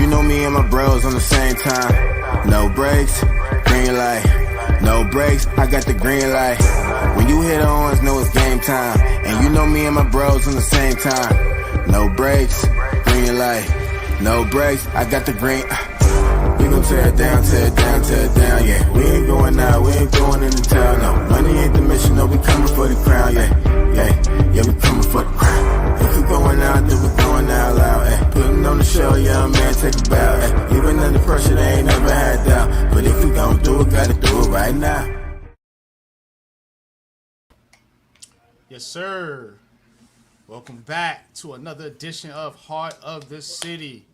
know me and my bros on the same time. No brakes, green light. No brakes, I got the green light. When you hit ons, know it's game time. And you know me and my bros on the same time. No brakes, green light. No brakes, I got the green. We gon' tear it down, tear it down, tear it down, yeah. We ain't going out, we ain't going into town, no. Money ain't the mission, no, we coming for the crown, yeah, we coming for the crown. If we going out, then we going out loud, eh. Putting on the show, young man, take a bow, eh. Even under pressure, they ain't never had doubt. But if we gon' do it, gotta do it right now. Yes, sir. Welcome back to another edition of Heart of the City.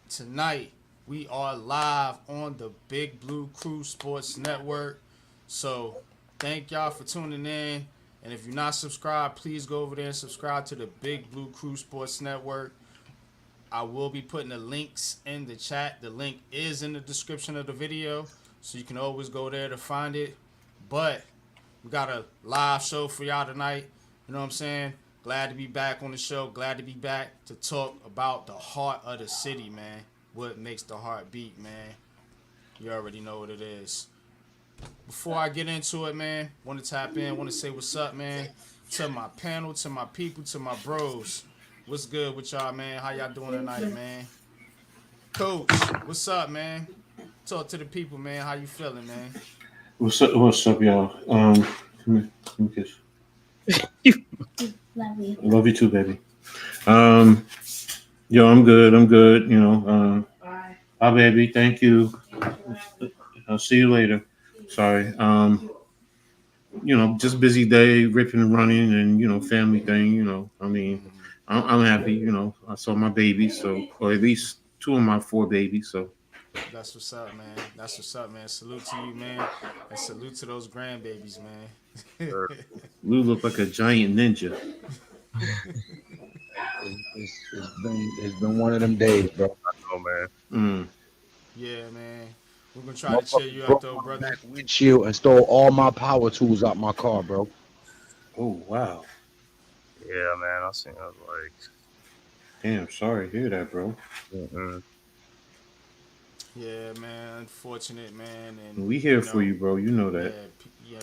Tonight, we are live on the Big Blue Crew Sports Network. So, thank y'all for tuning in. And if you're not subscribed, please go over there and subscribe to the Big Blue Crew Sports Network. I will be putting the links in the chat. The link is in the description of the video, so you can always go there to find it. But we got a live show for y'all tonight. You know what I'm saying? Glad to be back on the show. Glad to be back to talk about the heart of the city, man. What makes the heart beat, man. You already know what it is. Before I get into it, man, want to tap in, want to say what's up, man, to my panel, to my people, to my bros. What's good with y'all, man? How y'all doing tonight, man? Coach, what's up, man? Talk to the people, man. How you feeling, man? What's up, y'all? Come here, give me a kiss. Love you. Love you too, baby. Yo, I'm good. You know, bye, baby. Thank you. I'll see you later. Sorry. You know, just busy day, ripping and running, and you know, family thing. You know, I mean, I'm happy. You know, I saw my babies, or at least 2 of my 4 babies. So that's what's up, man. That's what's up, man. Salute to you, man, and salute to those grandbabies, man. Lou look like a giant ninja. It's been one of them days, bro. I know, man. Yeah, man. We're gonna try to cheer you up, though, brother. Windshield and stole all my power tools out my car, bro. Oh wow. Yeah, man. I seen. I was like, Damn, sorry to hear that, bro. Yeah, man. Unfortunate, man. And We here for you, bro. You know that. Yeah,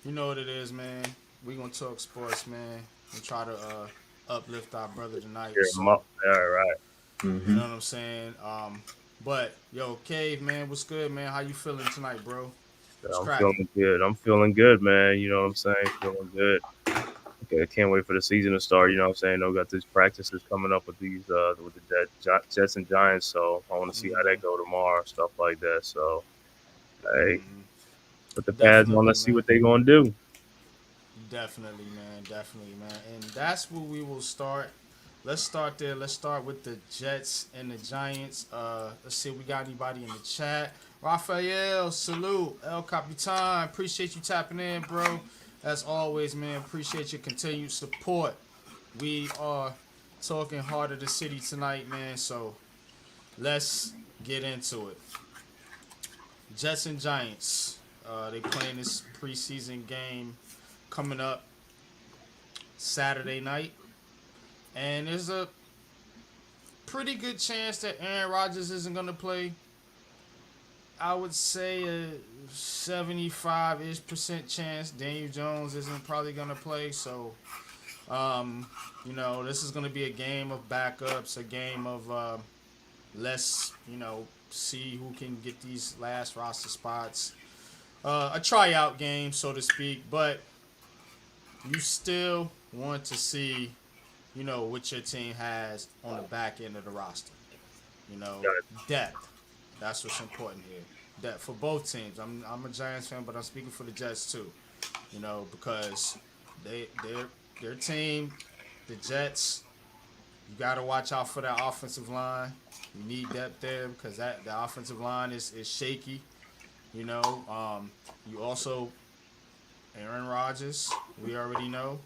you know what it is, man. We gonna talk sports, man, and try to uplift our brother tonight. So, all right. Mm-hmm. you know what I'm saying? But yo, Cave, man, what's good, man? How you feeling tonight, bro? Feeling good. I'm feeling good, man. You know what I'm saying? Feeling good. Okay, I can't wait for the season to start. You know what I'm saying? We got these practices coming up with these with the Jets and Giants, so I want to see how that go tomorrow, stuff like that. So, hey, put the pads on. Let's see what they gonna do. Definitely, man. And that's where we will start. Let's start there. Let's start with the Jets and the Giants. Let's see if we got anybody in the chat. Raphael, salute. El Capitan, appreciate you tapping in, bro. As always, man, appreciate your continued support. We are talking Heart of the City tonight, man, so let's get into it. Jets and Giants. They playing this preseason game coming up Saturday night. And there's a pretty good chance that Aaron Rodgers isn't going to play. I would say a 75-ish% chance Daniel Jones isn't probably going to play. So, you know, this is going to be a game of backups, a game of let's, you know, see who can get these last roster spots. A tryout game, so to speak, but you still want to see, you know, what your team has on the back end of the roster. You know, depth. That's what's important here. Depth for both teams. I'm a Giants fan, but I'm speaking for the Jets too. You know, because their team, the Jets, you got to watch out for that offensive line. You need depth there because the offensive line is shaky. You know, you also Aaron Rodgers. We already know.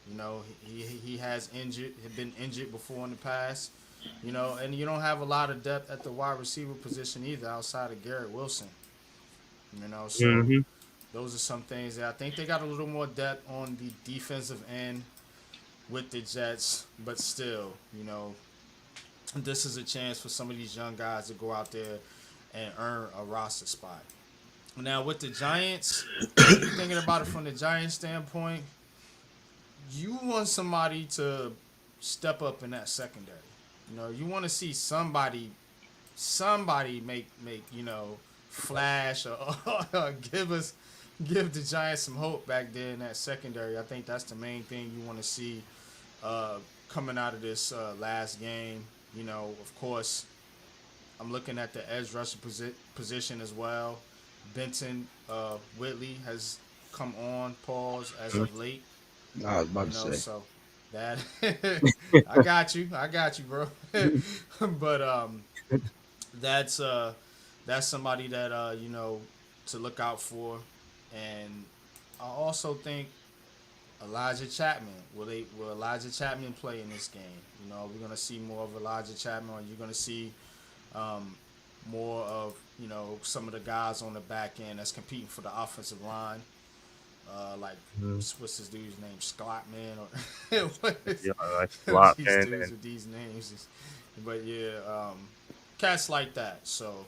You know, he had been injured before in the past. You know, and you don't have a lot of depth at the wide receiver position either outside of Garrett Wilson. You know, so those are some things that I think they got a little more depth on the defensive end with the Jets, but still, you know, this is a chance for some of these young guys to go out there and earn a roster spot. Now with the Giants, when you're thinking about it from the Giants standpoint, you want somebody to step up in that secondary. You want to see somebody make flash or give the Giants some hope back there in that secondary. I think that's the main thing you want to see coming out of this last game. Of course, I'm looking at the edge rusher position as well. Benton Whitley has come on pause as of late. I was about to say. So that I got you, bro. But that's somebody that to look out for, and I also think Elijah Chapman. Will Elijah Chapman play in this game? We're gonna see more of Elijah Chapman, or you're gonna see more of some of the guys on the back end that's competing for the offensive line. Like what's this dude's name? Scottman or what is Yeah, like these Slotman dudes and with these names? But yeah, cats like that. So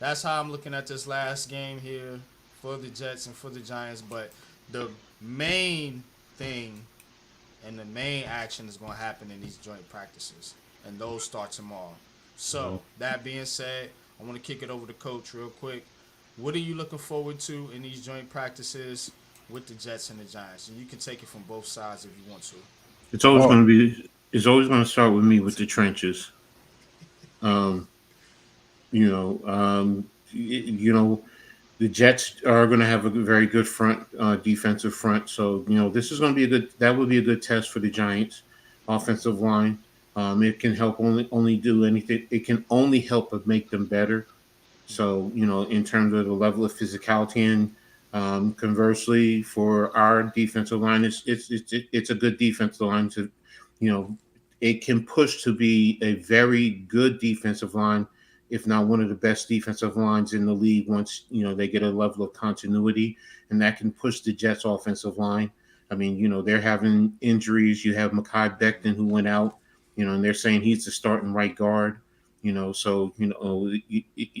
that's how I'm looking at this last game here for the Jets and for the Giants. But the main thing and the main action is going to happen in these joint practices, and those start tomorrow. So that being said, I want to kick it over to Coach real quick. What are you looking forward to in these joint practices with the Jets and the Giants? And you can take it from both sides if you want to. It's always Oh, going to be. It's always going to start with me with the trenches. Um, you know, the Jets are going to have a very good front, defensive front. So this is going to be a good. That would be a good test for the Giants' offensive line. It can help only do anything. It can only help but make them better. So in terms of the level of physicality, and conversely, for our defensive line, it's a good defensive line to, it can push to be a very good defensive line, if not one of the best defensive lines in the league. Once they get a level of continuity, and that can push the Jets' offensive line. I mean, they're having injuries. You have Mekhi Becton who went out, and they're saying he's the starting right guard. So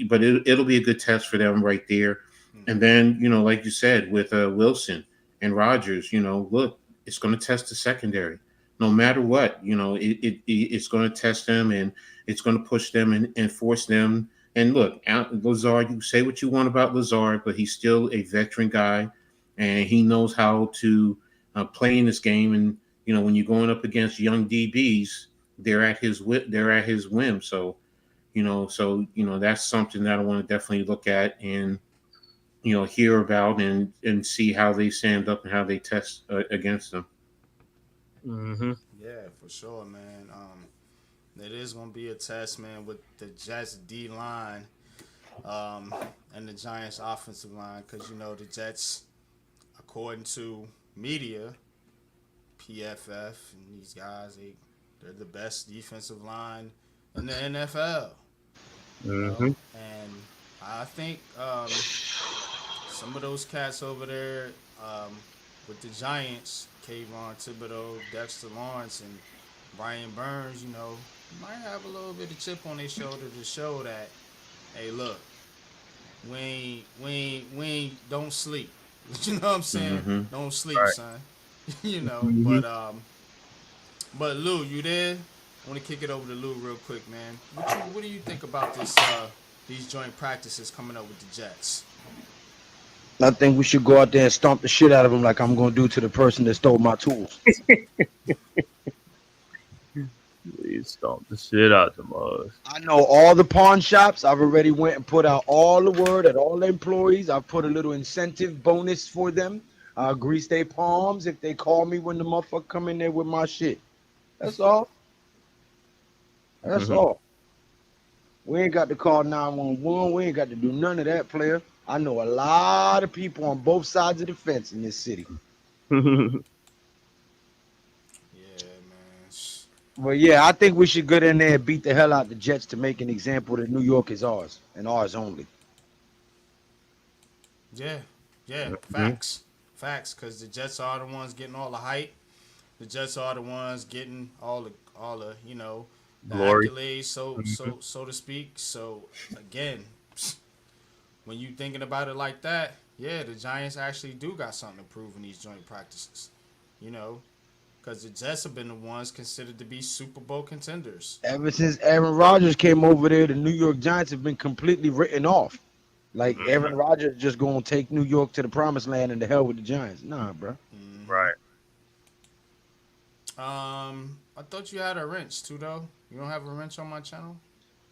but it'll be a good test for them right there. And then like you said, with Wilson and Rogers, look, it's going to test the secondary no matter what. It's going to test them, and it's going to push them and force them. And look, Lazard, you say what you want about Lazard, but he's still a veteran guy, and he knows how to play in this game. And when you're going up against young DBs, they're at his whim. So that's something that I want to definitely look at and hear about and see how they stand up and how they test against them. Yeah, for sure, man. It is going to be a test, man, with the Jets D line and the Giants offensive line, because the Jets, according to media, PFF, and these guys, they're the best defensive line in the NFL. And I think some of those cats over there with the Giants, Kayvon Thibodeau, Dexter Lawrence, and Brian Burns, might have a little bit of chip on their shoulder to show that, hey, look, we ain't don't sleep. You know what I'm saying? Don't sleep, Right. son. But Lou, you there? I want to kick it over to Lou real quick, man. What do you think about these joint practices coming up with the Jets? I think we should go out there and stomp the shit out of him like I'm going to do to the person that stole my tools. Please stomp the shit out the us. I know all the pawn shops. I've already went and put out all the word at all the employees. I've put a little incentive bonus for them. I'll grease their palms if they call me when the motherfucker come in there with my shit. That's all. That's all. We ain't got to call 911. We ain't got to do none of that, player. I know a lot of people on both sides of the fence in this city. Yeah, man. Well, yeah, I think we should get in there and beat the hell out the Jets to make an example that New York is ours and ours only. Yeah, facts, because the Jets are the ones getting all the hype. The Jets are the ones getting all the the Glory. accolades, so to speak. So again, when you thinking about it like that, yeah, the Giants actually do got something to prove in these joint practices. You know, because the Jets have been the ones considered to be Super Bowl contenders. Ever since Aaron Rodgers came over there, the New York Giants have been completely written off. Like Aaron Rodgers just gonna take New York to the promised land and the hell with the Giants. Nah, bro. Right. I thought you had a wrench too, though. You don't have a wrench on my channel?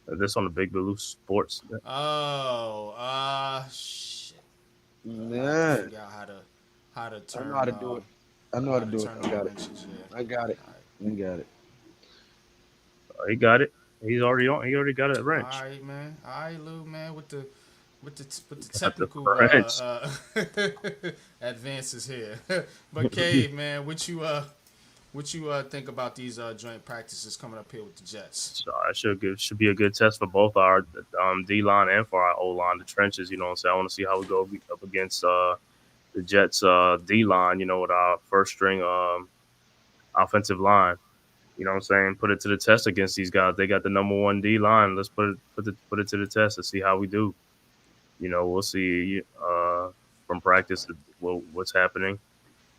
This on the Big Blue Sports. Oh, shit. I have to Nah, figure out how to I turn. know how to do it. I know how to do it. Turn I on got it. wrenches. Yeah. I got it. I got it. He got it. He's already on. He already got a All wrench. right, man. All right, Lou, man, with the Got the technical wrench. advances here. But Cave, man, what you think about these joint practices coming up here with the Jets? So it should be a good test for both our D line and for our O line, the trenches. You know what I'm saying? I want to see how we go up against the Jets D line. You know, with our first string offensive line. You know what I'm saying? Put it to the test against these guys. They got the number one D line. Let's put it to the test and see how we do. You know, we'll see from practice what's happening,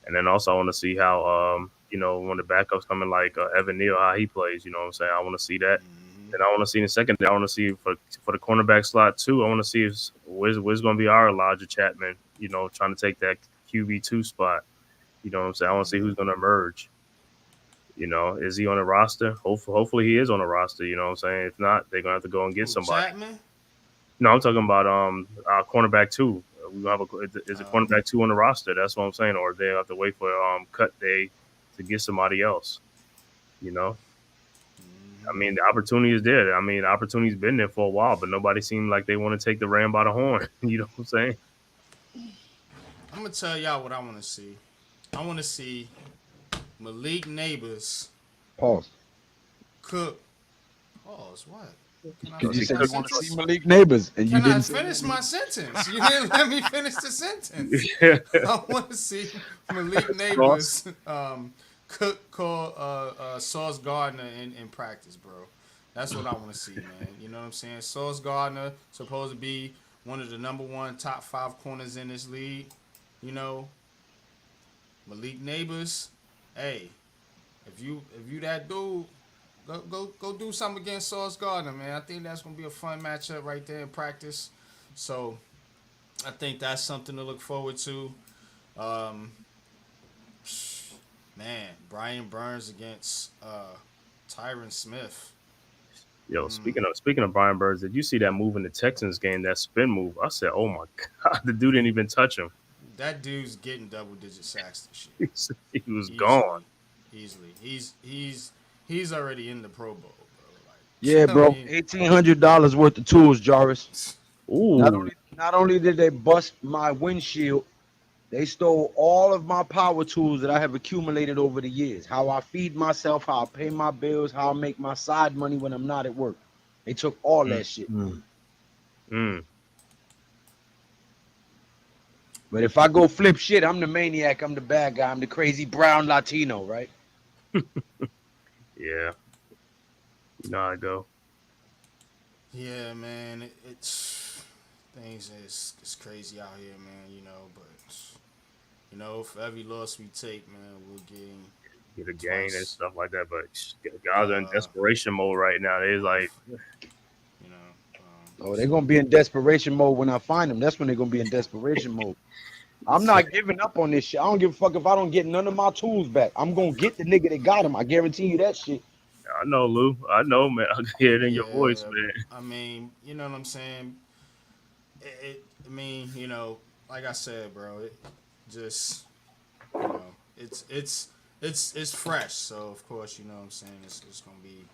and then also I want to see how you know, when the backups coming like Evan Neal, how he plays. You know what I'm saying? I want to see that. And I want to see in the second. I want to see for the cornerback slot too. I want to see where's going to be our Elijah Chapman. You know, trying to take that QB2 spot. You know what I'm saying? I want to see who's going to emerge. You know, is he on the roster? Hopefully he is on the roster. You know what I'm saying? If not, they're gonna have to go and get somebody. Chapman? No, I'm talking about our cornerback 2. We have is a cornerback 2 on the roster. That's what I'm saying. Or they have to wait for cut day to get somebody else. You know, I mean the opportunity is there. I mean the opportunity's been there for a while, but nobody seemed like they want to take the ram by the horn. You know what I'm saying? I'm gonna tell y'all what I want to see. I want to see Malik Neighbors Pause. cook. Pause. What? Can I Because you finish said my you want to sentence? see Malik Neighbors, and you Can I didn't say finish my sentence? You didn't let me finish the sentence. I want to see Malik Neighbors call Sauce Gardner in practice, bro. That's what I want to see, man. You know what I'm saying? Sauce Gardner supposed to be one of the number 1 top 5 corners in this league. You know, Malik Neighbors, hey, if you that dude, go do something against Sauce Gardner, man. I think that's gonna be a fun matchup right there in practice. So I think that's something to look forward to. Man, Brian Burns against Tyron Smith. Yo, speaking of Brian Burns, did you see that move in the Texans game? That spin move? I said, "Oh my god, the dude didn't even touch him. That dude's getting double-digit sacks and shit. He was gone." Easily. He's already in the Pro Bowl, bro. Like, Yeah, bro. I mean, $1,800 worth of tools, Jarvis. Ooh, Not only did they bust my windshield, they stole all of my power tools that I have accumulated over the years. How I feed myself, how I pay my bills, how I make my side money when I'm not at work. They took all that shit. But if I go flip shit, I'm the maniac, I'm the bad guy, I'm the crazy brown Latino, right? yeah. You know how I go. yeah, man, it's things is crazy out here, man. You know, but you know, for every loss we take, man, we'll Get a gain and twice. stuff like that. But guys are in desperation mode right now. They're like, you know. Oh, they're gonna be in desperation mode when I find them. That's when they're gonna be in desperation mode. I'm not giving up on this shit. I don't give a fuck if I don't get none of my tools back. I'm gonna get the nigga that got them. I guarantee you that shit. I know, Lou. I know, man. I can hear it in your voice, man. I mean, you know what I'm saying? I mean, you know, like I said, bro, it just, you know, it's fresh. So of course, you know what I'm saying, it's gonna be,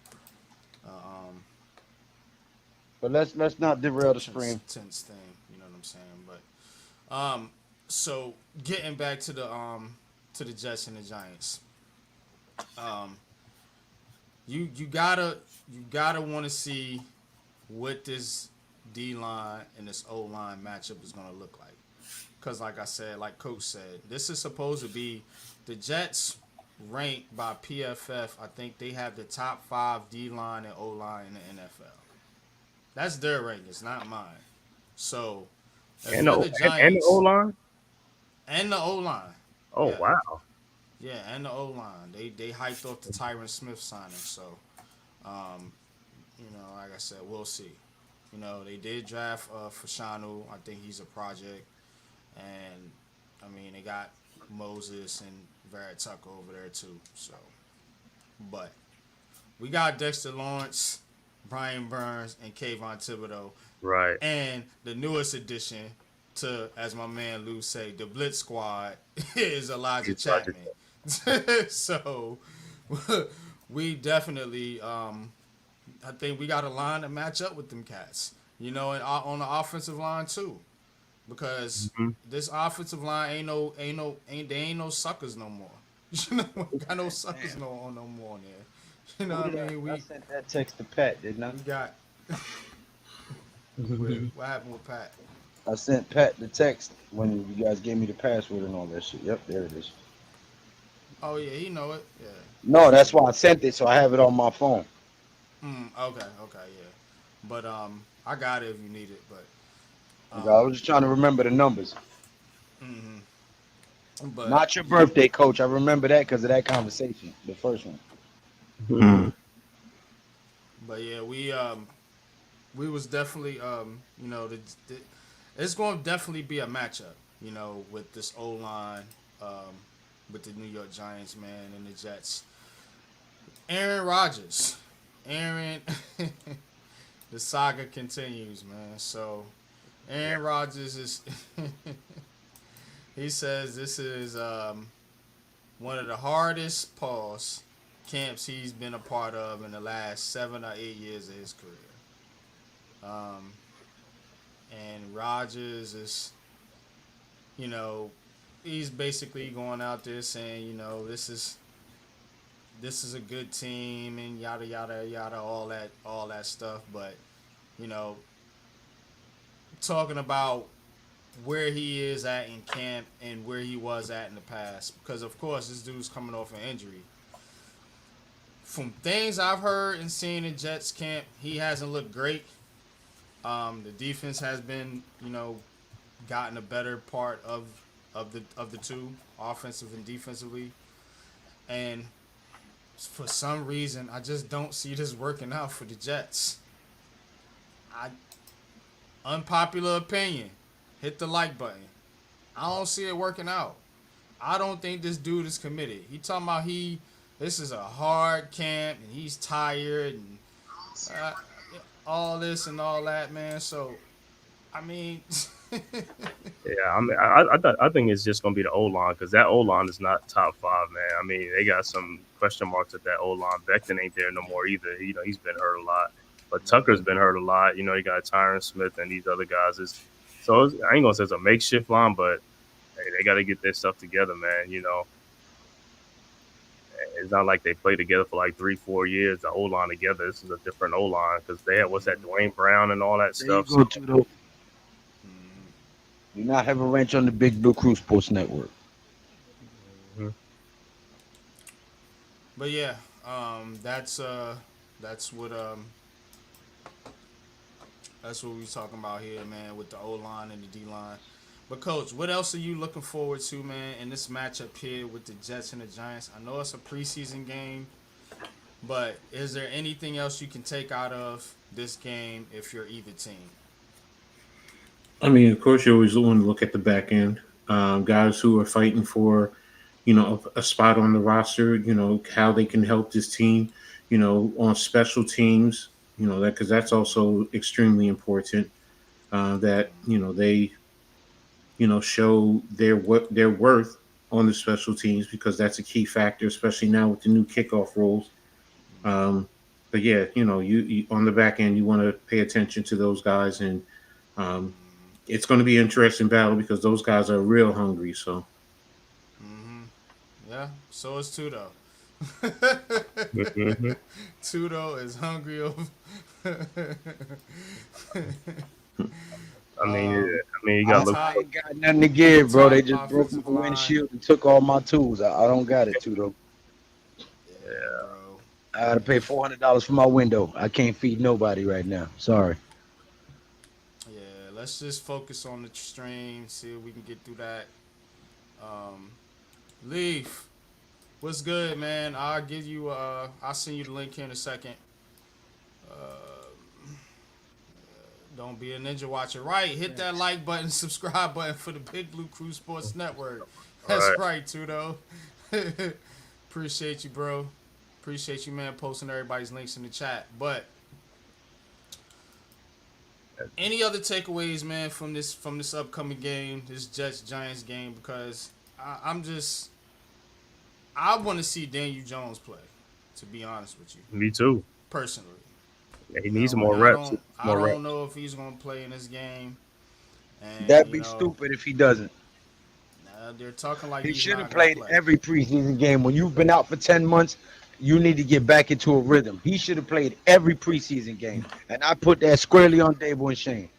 But let's not derail the stream. tense thing. You know what I'm saying? But, so getting back to the Jets and the Giants, you gotta want to see what this D line and this O line matchup is gonna look like. Cause like I said, like Coach said, this is supposed to be the Jets. ranked by PFF. I think they have the top 5 D line and O line in the NFL. That's their rankings, not mine. So if And you're the the and the O Giants line. and the O line, Oh yeah, wow. yeah, and the O line, they hyped off the Tyron Smith signing. So, um, like I said, we'll see. They did draft Fashanu. I think he's a project, and I mean they got Moses and Verrett Tucker over there too. So, but we got Dexter Lawrence, Brian Burns, and Kayvon Thibodeau, Right. and the newest addition to, as my man Lou say, the Blitz Squad is Elijah It's like Chapman. So we definitely, I think we got a line to match up with them cats. And on the offensive line too, because Mhm. this offensive line ain't they ain't no suckers no more. We got no suckers no more on there. You know what I mean? I sent that text to Pat, didn't I? We got what happened with Pat? I sent Pat the text when you guys gave me the password and all that shit. Yep, there it is. Oh yeah, he know it. Yeah. No, that's why I sent it, so I have it on my phone. Okay, yeah. But I got it if you need it. But I was just trying to remember the numbers. but Not your birthday, coach. I remember that because of that conversation, the first one. Mm. But yeah, we was definitely it's going to definitely be a matchup, with this O line, with the New York Giants, man, and the Jets. Aaron Rodgers, the saga continues, man. So Aaron Rodgers is he says this is one of the hardest camps he's been a part of in the last 7 or 8 years of his career. And Rodgers is, he's basically going out there saying, this is a good team and yada yada yada, all that stuff. But, talking about where he is at in camp and where he was at in the past, because of course this dude's coming off an injury. From things I've heard and seen in Jets camp, he hasn't looked great. The defense has been, gotten a better part of the two, offensive and defensively. And for some reason, I just don't see this working out for the Jets. Unpopular opinion, hit the like button. I don't see it working out. I don't think this dude is committed. He talking about this is a hard camp and he's tired and all this and all that, man. So, I mean, Yeah, I mean, I think it's just gonna be the O line because that O line is not top 5, man. I mean, they got some question marks at that O line. Becton ain't there no more either. He's been hurt a lot, but Tucker's been hurt a lot. You got Tyron Smith and these other guys. I ain't gonna say it's a makeshift line, but hey, they got to get their stuff together, man. It's not like they played together for like 3-4 years. The O line together. This is a different O line because they had Dwayne Brown and all that There you stuff. go, Tudo. Do not have a wrench on the Big Blue Crew Sports Network. but yeah, that's what we talking about here, man, with the O line and the D line. But coach, what else are you looking forward to, man, in this matchup here with the Jets and the Giants? I know it's a preseason game, but is there anything else you can take out of this game if you're either team? I mean, of course, you always want to look at the back end. Guys who are fighting for, a spot on the roster, how they can help this team, on special teams, because that's also extremely important, that, they, show their worth on the special teams because that's a key factor, especially now with the new kickoff rules. But yeah, you on the back end, you want to pay attention to those guys, and it's going to be an interesting battle because those guys are real hungry. So, Yeah, so is Tudo. Mhm. Tudo is hungry over. I mean, you got to look. I ain't got nothing to give, bro. They just broke Offensive my line. windshield and took all my tools. I don't got it, Tudo. I gotta pay $400 for my window. I can't feed nobody right now. Sorry. Yeah, let's just focus on the stream. See if we can get through that. Leaf, what's good, man? I'll give you. I'll send you the link here in a second. Don't be a ninja watcher. Right, hit that like button, subscribe button for the Big Blue Crew Sports Network. All That's right. right, Tudo. Appreciate you, bro. Appreciate you, man, posting everybody's links in the chat. But any other takeaways, man, from this upcoming game, this Jets Giants game? Because I want to see Daniel Jones play. To be honest with you, Me too. personally. Yeah, he You needs know, more and reps. I don't know if he's gonna play in this game. And That'd be stupid if he doesn't. They're talking like He he's should not have gonna played play. every preseason game. When you've been out for 10 months, you need to get back into a rhythm. He should have played every preseason game. And I put that squarely on Dable and Shane.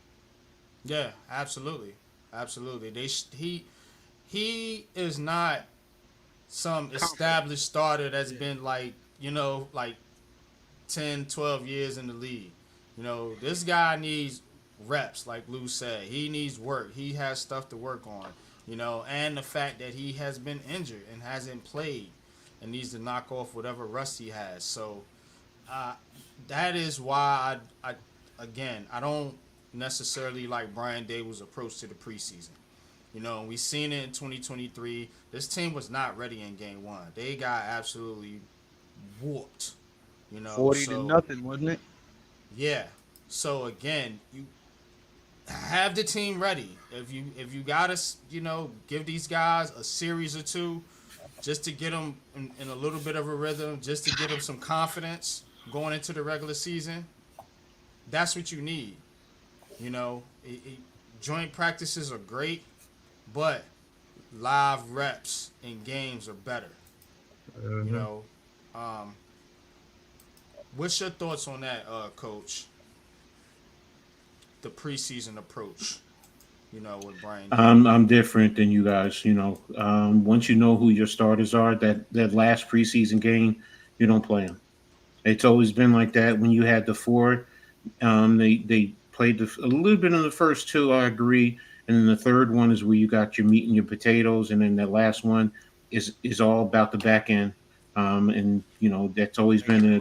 Yeah, absolutely, absolutely. He is not some established starter that's been like 10, 12 years in the league. This guy needs reps, like Lou said. He needs work. He has stuff to work on, and the fact that he has been injured and hasn't played and needs to knock off whatever rust he has. So that is why I don't necessarily like Brian Dable's approach to the preseason. We seen it in 2023. This team was not ready in game one. They got absolutely whooped. 40 to nothing, wasn't it? Yeah. So again, you have the team ready. If you gotta give these guys a series or two, just to get them in a little bit of a rhythm, just to get them some confidence going into the regular season. That's what you need. Joint practices are great, but live reps in games are better. What's your thoughts on that, Coach? The preseason approach, with Brian. I'm different than you guys. Once you know who your starters are, that last preseason game, you don't play them. It's always been like that. When you had the four, they played a little bit in the first two. I agree, and then the third one is where you got your meat and your potatoes, and then the last one is all about the back end. And that's always been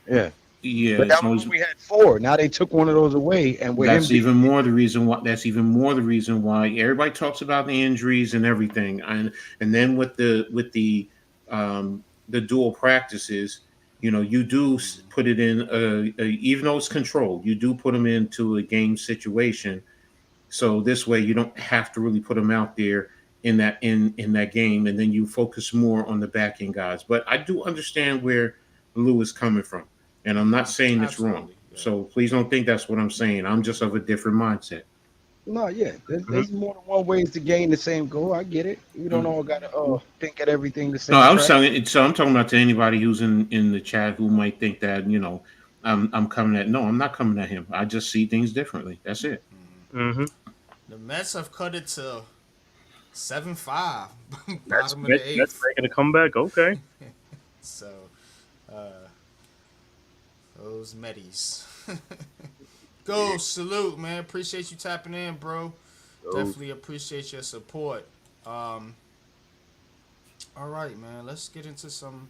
Yeah. Yeah, But that was when we had four. Now they took one of those away, and with that's him even more the reason why. That's even more the reason why everybody talks about the injuries and everything, and then with the dual practices, you do put it in even though it's controlled, you do put them into a game situation, so this way you don't have to really put them out there in that game, and then you focus more on the back end guys. But I do understand where Lou is coming from. And I'm not saying it's wrong. Yeah. So please don't think that's what I'm saying. I'm just of a different mindset. No, yeah. There's more than one ways to gain the same goal. I get it. We don't all got to think at everything the same. No, I was telling it. So I'm talking about to anybody who's in the chat who might think that, I'm coming at. No, I'm not coming at him. I just see things differently. That's it. Mm-hmm. The Mets have cut it to 7-5. That's Bottom of the eighth. That's making a comeback. Okay. So, those Metis. Go, salute, man. Appreciate you tapping in, bro. Definitely appreciate your support. All right, man. Let's get into some.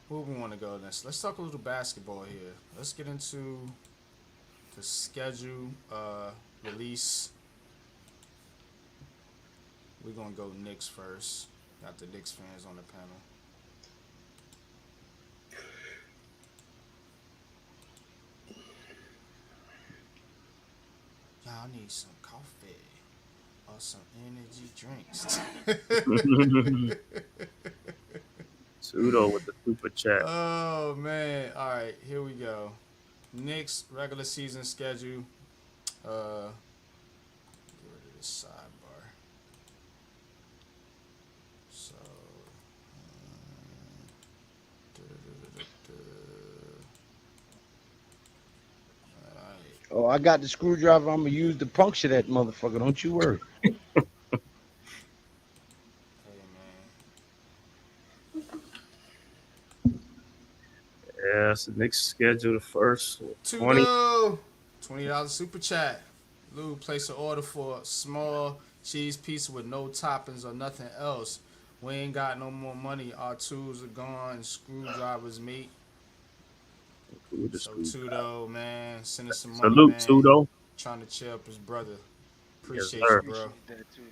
Where we want to go next? Let's talk a little basketball here. Let's get into the schedule release. We're gonna go Knicks first. Got the Knicks fans on the panel. Y'all need some coffee or some energy drinks. Pseudo with the super chat. Oh man! All right, here we go. Knicks regular season schedule. Get rid of this sidebar. So. Oh, I got the screwdriver. I'm gonna use to puncture that motherfucker. Don't you worry. Hey man. That's the next schedule. The first 20. $20 super chat. Lou, place an order for a small cheese pizza with no toppings or nothing else. We ain't got no more money. Our tools are gone. Screwdrivers, mate. With the So school. Tudo, man, send us some money, Salute, man. Tudo. Trying to cheer up his brother. Yes, Appreciate sir. you, bro. Appreciate that too,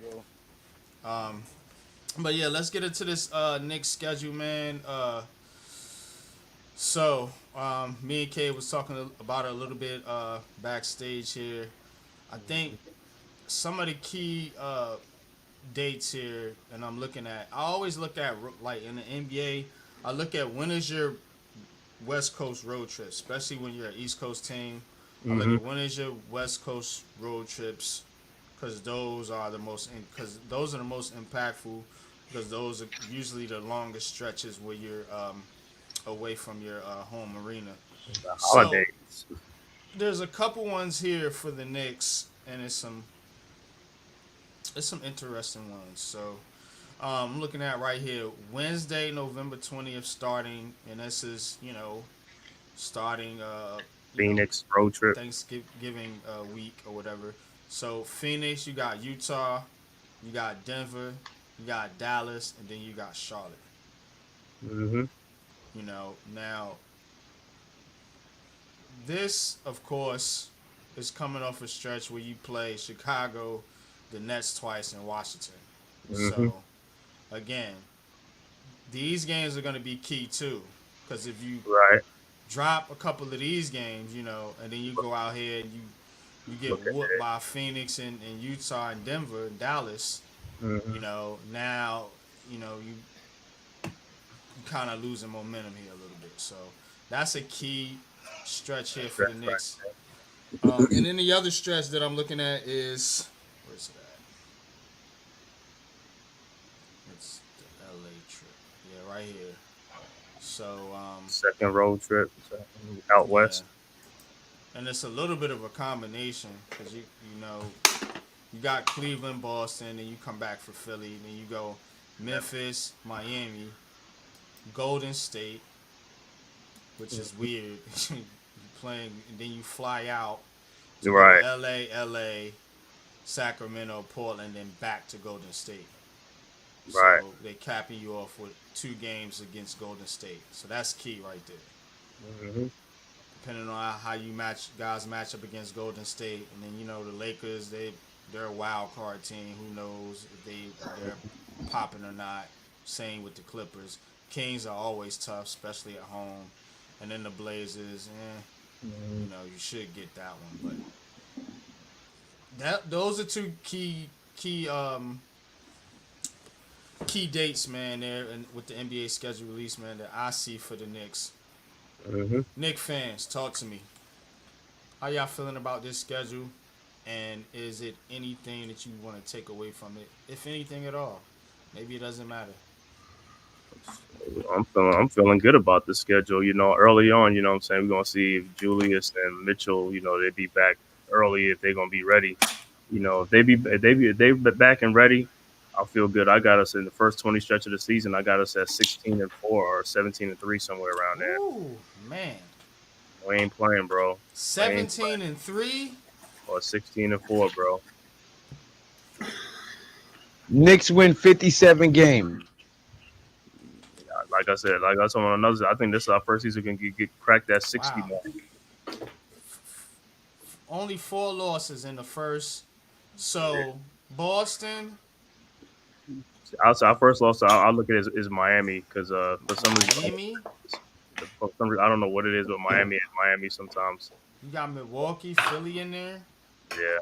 though. But yeah, let's get into this Knicks schedule, man. So me and Kay was talking about it a little bit backstage here. I think some of the key dates here, and I'm looking at. I always look at like in the NBA. I look at when is your West Coast road trip, especially when you're an East Coast team. I look at when is your West Coast road trips, because those are the most impactful, because those are usually the longest stretches where you're away from your home arena. The So holidays. there's a couple ones here for the Knicks, and it's some interesting ones. So I'm looking at right here, Wednesday, November 20th, starting, and this is starting Phoenix road trip. Thanksgiving week or whatever. So Phoenix, you got Utah, you got Denver, you got Dallas, and then you got Charlotte. Now this, of course, is coming off a stretch where you play Chicago, the Nets twice, and Washington. So again, these games are going to be key too, because if you drop a couple of these games, and then you go out here and you get whooped by Phoenix and Utah and Denver and Dallas, now you kind of losing momentum here a little bit. So that's a key stretch here for the Knicks. And then the other stretch that I'm looking at is, where's it at? It's the LA trip. Yeah, right here. So Second road trip out west. And it's a little bit of a combination, because you got Cleveland, Boston, and you come back for Philly, and then you go Memphis, Miami, Golden State, which is weird. You playing, and then you fly out to LA, Sacramento, Portland, and back to Golden State. So they capping you off with 2 games against Golden State. So that's key right there. Depending on how you guys match up against Golden State, and then the Lakers, they're a wild card team. Who knows if they're popping or not. Same with the Clippers. Kings are always tough, especially at home. And then the Blazers, you should get that one. But those are 2 key dates, man, there and with the NBA schedule release, man, that I see for the Knicks. Knick fans, talk to me. How y'all feeling about this schedule? And is it anything that you want to take away from it, if anything at all? Maybe it doesn't matter. I'm feeling good about the schedule. Early on, what I'm saying, we're gonna see if Julius and Mitchell, they be back early, if they're gonna be ready. If they be back and ready, I'll feel good. I got us in the first 20 stretch of the season. I got us at 16-4 or 17-3, somewhere around there. Ooh, man. We ain't playing, bro. 17-3 or 16-4, bro. Knicks win 57 games. Like I said, like I told on another, I think this is our first season we can get cracked that 60 mark. Only 4 losses in the first. So Boston. Our first loss, I look at it is Miami, because for some reason, Miami. I don't know what it is with Miami sometimes. You got Milwaukee, Philly in there. Yeah.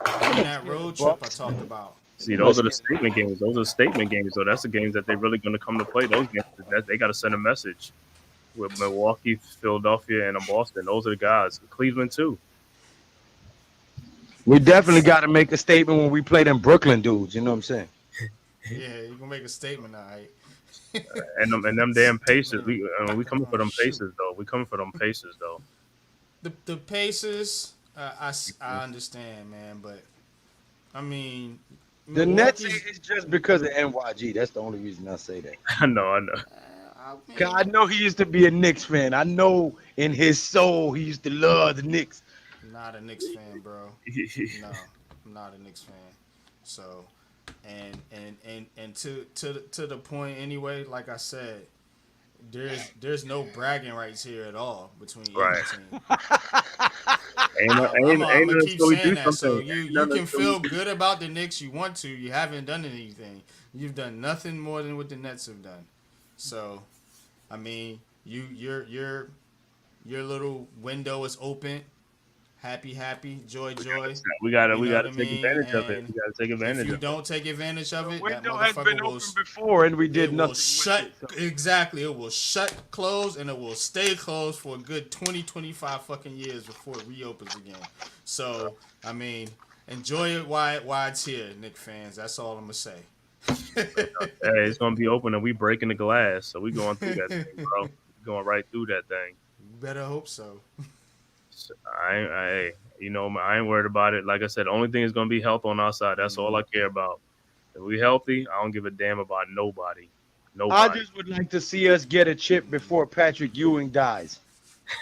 And that road trip I talked about. See, those are the statement games. Those are statement games. So that's the games that they're really going to come to play. Those games, they got to send a message. With Milwaukee, Philadelphia, and Boston, those are the guys. Cleveland too. We definitely got to make a statement when we play them Brooklyn dudes. You know what I'm saying? Yeah, you can make a statement, all right. and them damn Pacers. We coming for them Pacers though. We coming for them Pacers though. The Pacers, I understand, man, but I mean, the Nets is just because of NYG. That's the only reason I say that. I know. 'Cause I know he used to be a Knicks fan. I know in his soul he used to love the Knicks. Not a Knicks fan, bro. No, I'm not a Knicks fan. So, and to the point anyway. Like I said, there's no bragging rights here at all between either Right. team. Ain't I'm gonna nothing keep until we saying do that. So something. you Ain't you nothing can until we feel do- good about the Knicks. You want to. You haven't done anything. You've done nothing more than what the Nets have done. So, I mean, your little window is open. Happy, joy. We gotta You know what I take mean? advantage of it. And We gotta take if advantage you of it. don't take advantage of The it, that window has been motherfucker will. open before, and we did It will nothing shut with it. So. exactly. It will shut, close, and it will stay closed for a good 20, 25 fucking years before it reopens again. So, I mean, enjoy it while it's here, Knick fans. That's all I'm gonna say. Hey, it's gonna be open and we breaking the glass, so we going through that thing, bro. We going right through that thing. Better hope so. So I ain't worried about it. Like I said, the only thing is gonna be health on our side. That's all I care about. If we healthy, I don't give a damn about nobody. I Nobody. just would like to see us get a chip before Patrick Ewing dies.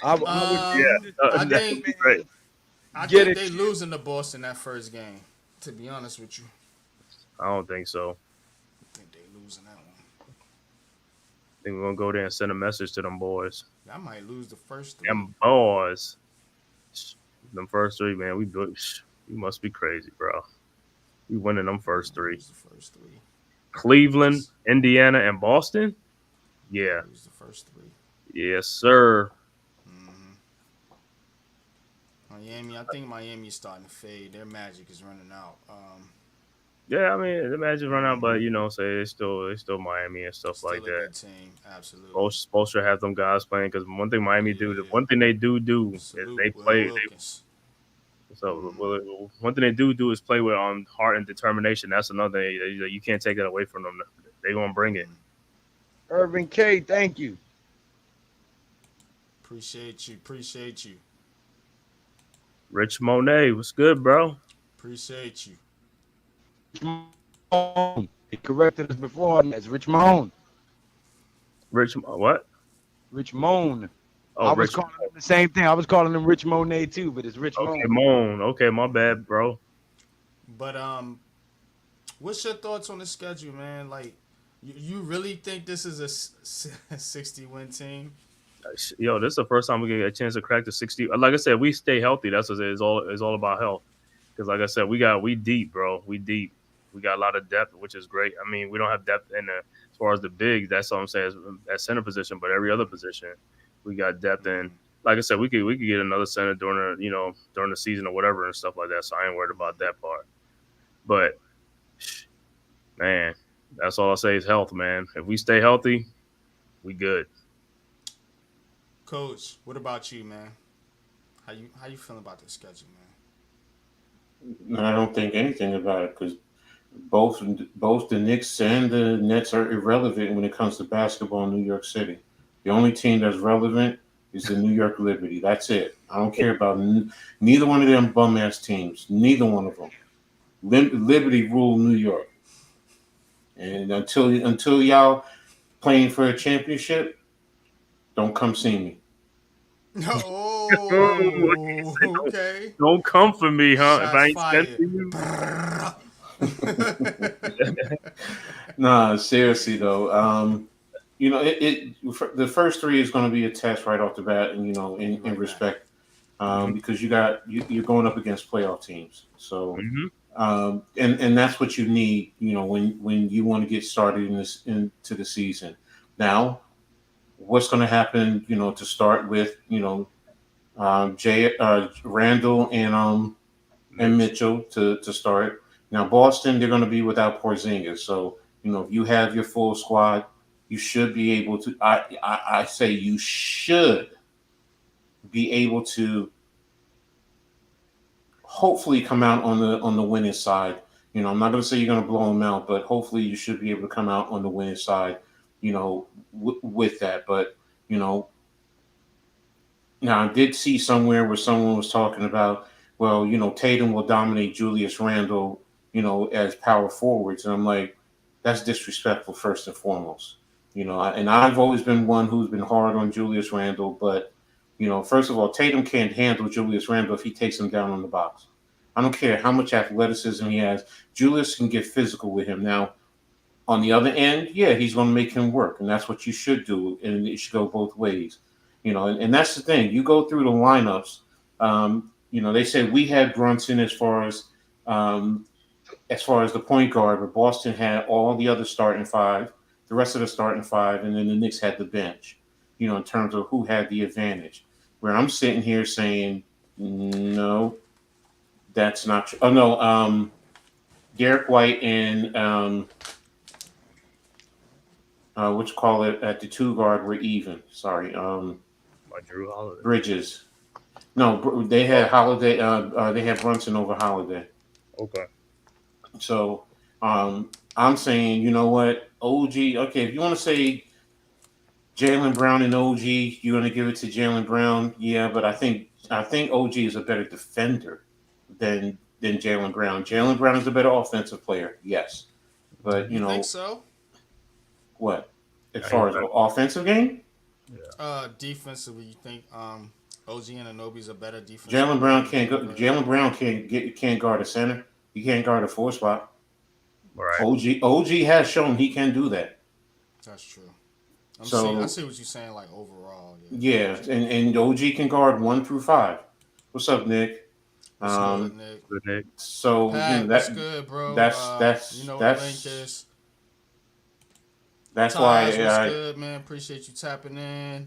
I would I that's think great. I Get think it. they losing to Boston that first game. To be honest with you, I don't think so. I think they losing that one. I think we're gonna go there and send a message to them boys. I might lose the first three. Them boys. Them first three, man. You must be crazy, bro. We winning them first three. Lose the first three. Cleveland, Indiana, and Boston. Yeah. Lose the first three. Yes, sir. Miami, I think Miami's starting to fade. Their magic is running out. Yeah, I mean the Magic run out, but say it's still Miami and stuff Still like a that. good team, absolutely. Supposed to have them guys playing because one thing Miami do, the one thing they do is Salute they Will play. Wilkins. One thing they do is play with heart and determination. That's another thing. You can't take that away from them. They gonna bring it. Irvin K, thank you. Appreciate you. Rich Monet, what's good, bro? Appreciate you. He corrected us before. That's Rich Moan. Rich what? Rich Moan. Oh, I was Rich. calling him the same thing. I was calling him Rich Monet too, but it's Rich Okay, Moan. Moan. Okay, my bad, bro. But what's your thoughts on the schedule, man? Like, you really think this is a 60-win team? Yo, this is the first time we get a chance to crack the 60. Like I said, we stay healthy. That's what it's all about health. Because like I said, we deep, bro. We deep. We got a lot of depth, which is great. I mean, we don't have depth as far as the bigs. That's all I'm saying at center position, but every other position we got depth in. Like I said, we could get another center during the season or whatever and stuff like that. So I ain't worried about that part. But man, that's all I say is health, man. If we stay healthy, we good. Coach, what about you, man? How you feeling about the schedule, man? I don't think anything about it because both the Knicks and the Nets are irrelevant when it comes to basketball in New York City. The only team that's relevant is the New York Liberty. That's it. I don't care about neither one of them bum ass teams. Neither one of them. Liberty rule New York. And until y'all playing for a championship, don't come see me. Oh, okay. Don't come for me, huh? Shots if I ain't fired. sent to you. Nah, seriously though. The first three is going to be a test right off the bat, and in respect, because you're going up against playoff teams. So, and that's what you need, when you want to get started into the season. Now, what's going to happen, to start with, Randall and Mitchell to start. Now, Boston, they're going to be without Porzingis. So, if you have your full squad, you should be able to. I say you should be able to hopefully come out on the winning side. I'm not going to say you're going to blow them out, but hopefully you should be able to come out on the winning side. With that, but now I did see somewhere where someone was talking about, well, Tatum will dominate Julius Randle, as power forwards, and I'm like, that's disrespectful first and foremost. And I've always been one who's been hard on Julius Randle, but first of all, Tatum can't handle Julius Randle if he takes him down on the box. I don't care how much athleticism he has. Julius can get physical with him. Now, on the other end, yeah, he's going to make him work, and that's what you should do, and it should go both ways. And that's the thing. You go through the lineups. They said we had Brunson as far as the point guard, but Boston had all the other starting five, the rest of the starting five, and then the Knicks had the bench. In terms of who had the advantage. Where I'm sitting here saying, no, that's not true. Oh no, Derek White and at the 2 guard were even. Sorry, By Drew Holiday. Bridges. No, they had Holiday. They had Brunson over Holiday. Okay. So I'm saying, you know what, OG. Okay, if you want to say Jaylen Brown and OG, you're going to give it to Jaylen Brown. Yeah, but I think OG is a better defender than Jaylen Brown. Jaylen Brown is a better offensive player. Yes, but You think so? What? As far as the offensive game? Defensively, you think OG Anunoby's a better defensive Jaylen Brown can't go. Jaylen Brown can't guard a center. He can't guard a 4 spot. Right. OG has shown he can do that. That's true. I see what you're saying, like overall. Yeah, and OG can guard 1 through 5. What's up, Nick? What's good, Nick? Good, Nick. So Pat, that's good, bro. That's what the link is. That's Taj, why what's good, man? Appreciate you tapping in.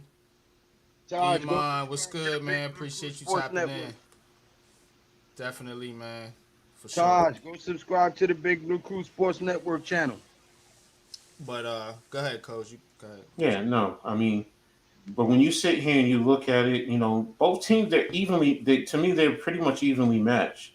Taj, Iman, what's good, man? Appreciate you Sports tapping Network. in. Definitely, man. For Taj, sure. go subscribe to the Big Blue Crew Sports Network channel. But go ahead, Coach. You go ahead. Yeah, no, I mean, but when you sit here and you look at it, both teams to me they're pretty much evenly matched.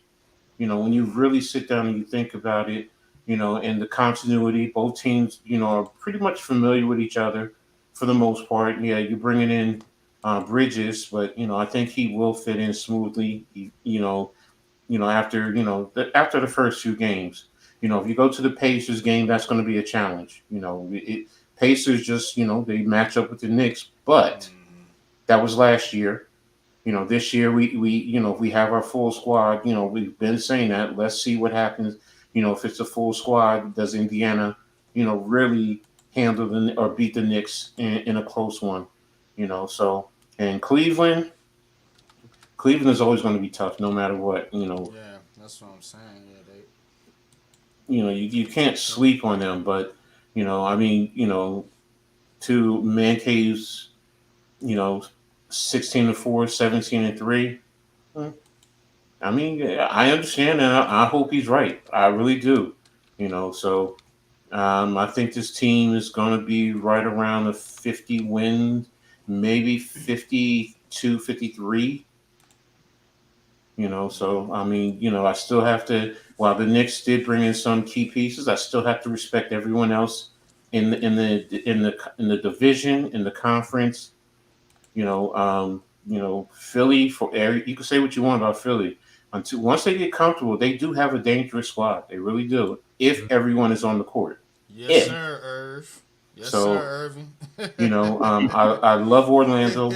When you really sit down and you think about it, and the continuity, both teams, are pretty much familiar with each other for the most part. Yeah, you're bringing in Bridges, but I think he will fit in smoothly. After the first 2 games. If you go to the Pacers game, that's going to be a challenge. Pacers just, they match up with the Knicks, but that was last year. This year if we have our full squad, we've been saying that. Let's see what happens. If it's a full squad, does Indiana, really handle or beat the Knicks in a close one? So, and Cleveland is always going to be tough, no matter what. Yeah, that's what I'm saying. Yeah, you can't sleep on them, but to Man Cave's 16-4, 17-3. I mean, I understand, and I hope he's right. I really do. So I think this team is going to be right around the 50 wins, maybe 52, 53. So I mean, I still have to. While the Knicks did bring in some key pieces, I still have to respect everyone else in the division, in the conference. Philly. You can say what you want about Philly. Once they get comfortable, they do have a dangerous squad. They really do. If everyone is on the court. Yes, sir, Irv. Yes, sir, Irving. I love Orlando.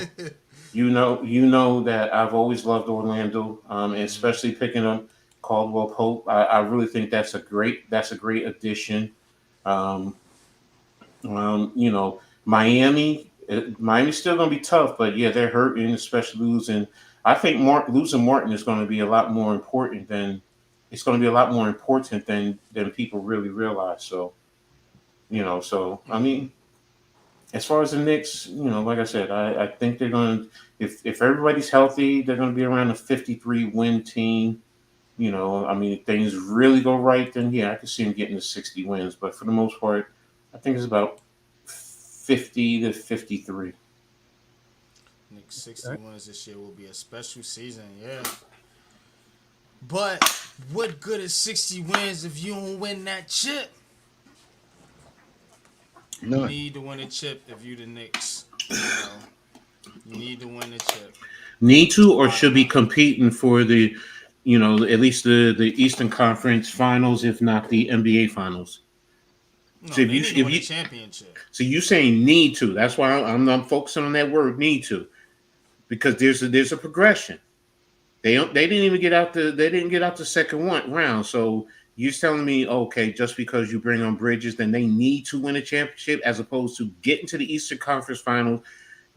You know that I've always loved Orlando, and especially picking up Caldwell Pope. I really think that's a great addition. Miami's still going to be tough, but yeah, they're hurting, especially losing. I think losing Martin is going to be a lot more important than people really realize. So, I mean, as far as the Knicks, like I said, I think they're going to, if everybody's healthy, they're going to be around a 53 win team. I mean, if things really go right, then yeah, I could see them getting to 60 wins. But for the most part, I think it's about 50 to 53. Knicks 60 wins this year will be a special season, yeah. But what good is 60 wins if you don't win that chip? None. You need to win a chip if you the Knicks. You need to win a chip. Need to or should be competing for the, at least the Eastern Conference Finals, if not the NBA Finals. No, So they need to win a championship. so you saying need to. That's why I'm focusing on that word need to, because there's a progression. They didn't even get out the second round. So you're telling me, okay, just because you bring on Bridges, then they need to win a championship as opposed to getting to the Eastern Conference Finals,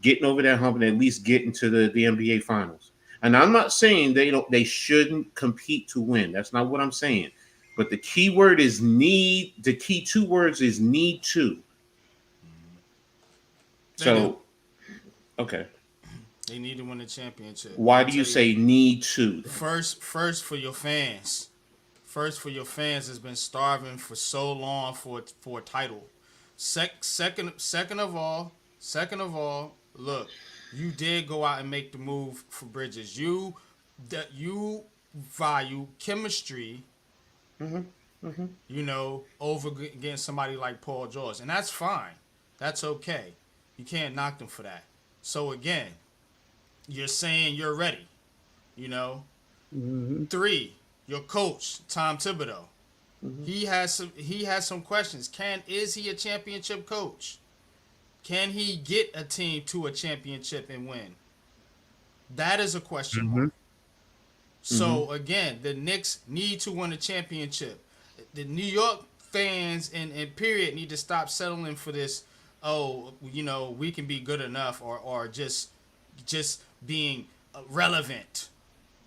getting over that hump, and at least getting to the NBA Finals. And I'm not saying they shouldn't compete to win. That's not what I'm saying. But the key word is need. The key two words is need to. So, okay. They need to win a championship. Why do you say need to? First for your fans. First for your fans has been starving for so long for a title. Second of all, look, you did go out and make the move for Bridges. You value chemistry. Over getting somebody like Paul George, and that's fine. That's okay. You can't knock them for that. So again, you're saying you're ready. 3, your coach Tom Thibodeau. He has some questions. Is he a championship coach? Can he get a team to a championship and win? That is a question mark. So again, the Knicks need to win a championship. The New York fans and period need to stop settling for this. We can be good enough or just being relevant.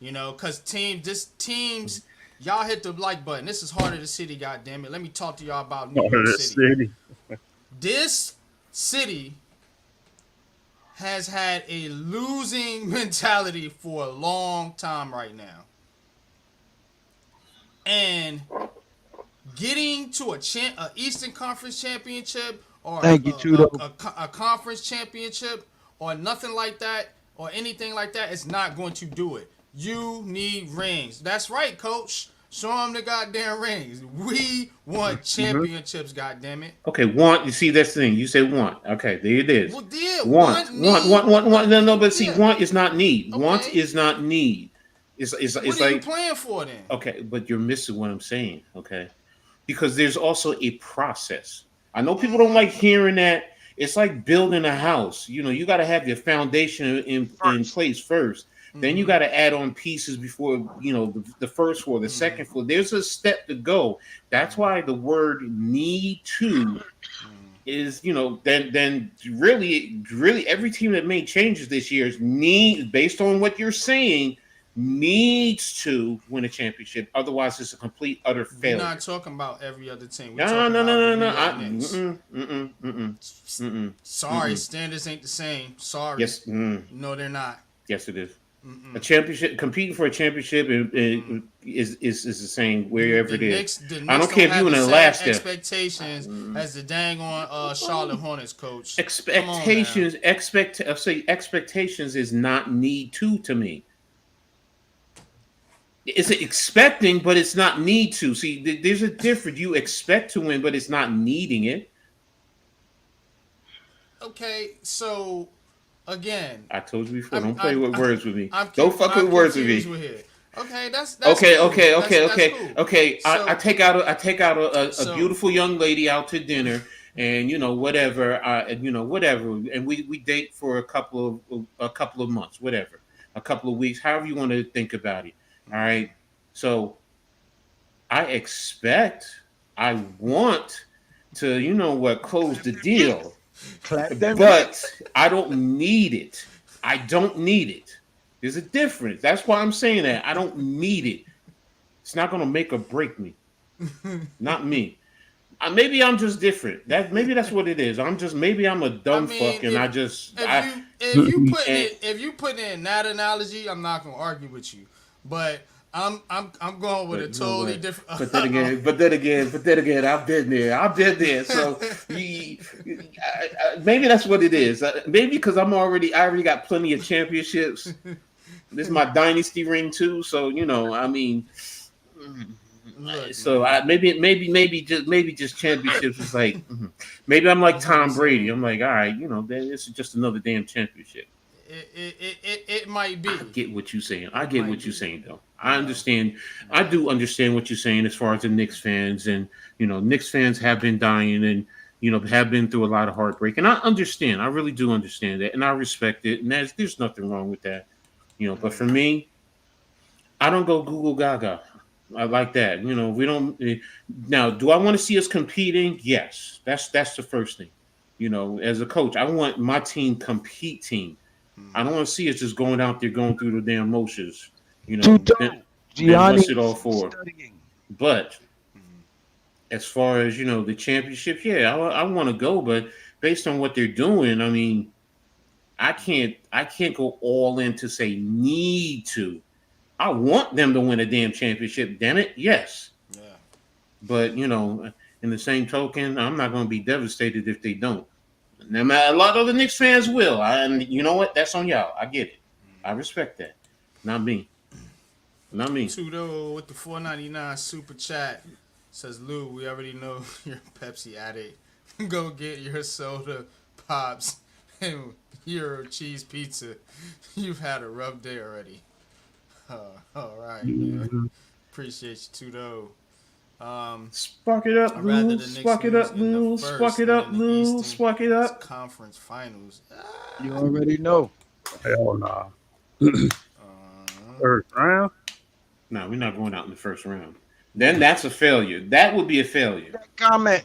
Because teams, y'all hit the like button. This is Heart of the City, goddammit. Let me talk to y'all about New York City. This city has had a losing mentality for a long time right now. And getting to a Eastern Conference championship or a conference championship or nothing like that or anything like that is not going to do it. You need rings. That's right, coach. Show them the goddamn rings. We want championships, goddammit. Okay, want. You see, that's the thing. You say want. Okay, there it is. Well, yeah, want. No, but see, want is not need. Okay. Want is not need. It's what like, are you playing for then? Okay, but you're missing what I'm saying. Okay, because there's also a process. I know people don't like hearing that. It's like building a house. You got to have your foundation in place first. Then you got to add on pieces before, the first floor, the second floor. There's a step to go. That's why the word need to is, then really every team that made changes this year is based on what you're saying, needs to win a championship. Otherwise, it's a complete, utter failure. We're not talking about every other team. No. Sorry, standards ain't the same. Sorry. Yes. No, they're not. Yes, it is. A championship, competing for a championship is the same wherever it is. The Knicks I don't care if you in Alaska. Expectations as the dang on Charlotte Hornets coach. Expectations is not need to me. It's expecting, but it's not need to. See, there's a difference. You expect to win, but it's not needing it. Okay, so. Again, I told you before. Don't play with words with me. Don't fuck with words with me. Okay, that's okay. Cool. Okay. That's cool. Okay. So, I take out a beautiful young lady out to dinner, and whatever. And we date for a couple of months, whatever, a couple of weeks, however you want to think about it. All right. So I want to close the deal. But I don't need it. There's a difference. That's why I'm saying that. I don't need it. It's not going to make or break me. Not me. Maybe I'm just different. Maybe that's what it is. Maybe I'm a dumb fuck, and if you put in that analogy, I'm not going to argue with you. But I'm going with a totally different. But then again, I've been there. So maybe that's what it is. Maybe because I already got plenty of championships. This is my dynasty ring too. So maybe just championships is like maybe I'm like Tom Brady. I'm like, all right, this is just another damn championship. It might be. I get what you're saying. I It get might what you're be. saying, though. You I know. understand. I do understand what you're saying as far as the Knicks fans, and Knicks fans have been dying, and have been through a lot of heartbreak, and I understand. I really do understand that, and I respect it, and there's nothing wrong with that. But for me, I don't go Google Gaga. I like that. We don't. Now, do I want to see us competing? Yes, that's the first thing. As a coach, I want my team competing. I don't want to see us just going out there going through the damn motions. Tuto, Then what's it Gianni's all for? studying. But as far as the championship, yeah, I want to go, but based on what they're doing, I mean, I can't go all in to say need to. I want them to win a damn championship. Damn it, yes. Yeah. But in the same token, I'm not going to be devastated if they don't. Now, a lot of the Knicks fans will, and you know what? That's on y'all. I get it. I respect that. Not me. Not me. Tudo with the $4.99 super chat says, Lou, we already know you're a Pepsi addict. Go get your soda, pops, and your cheese pizza. You've had a rough day already. All right, man. Appreciate you, Tudo. Spark it up, Lou. Spark it up, Lou. Spark it up, Lou. Spark it up. Conference Finals. You already know. Hell nah. First round? No, we're not going out in the first round. Then that's a failure. That would be a failure. Comment.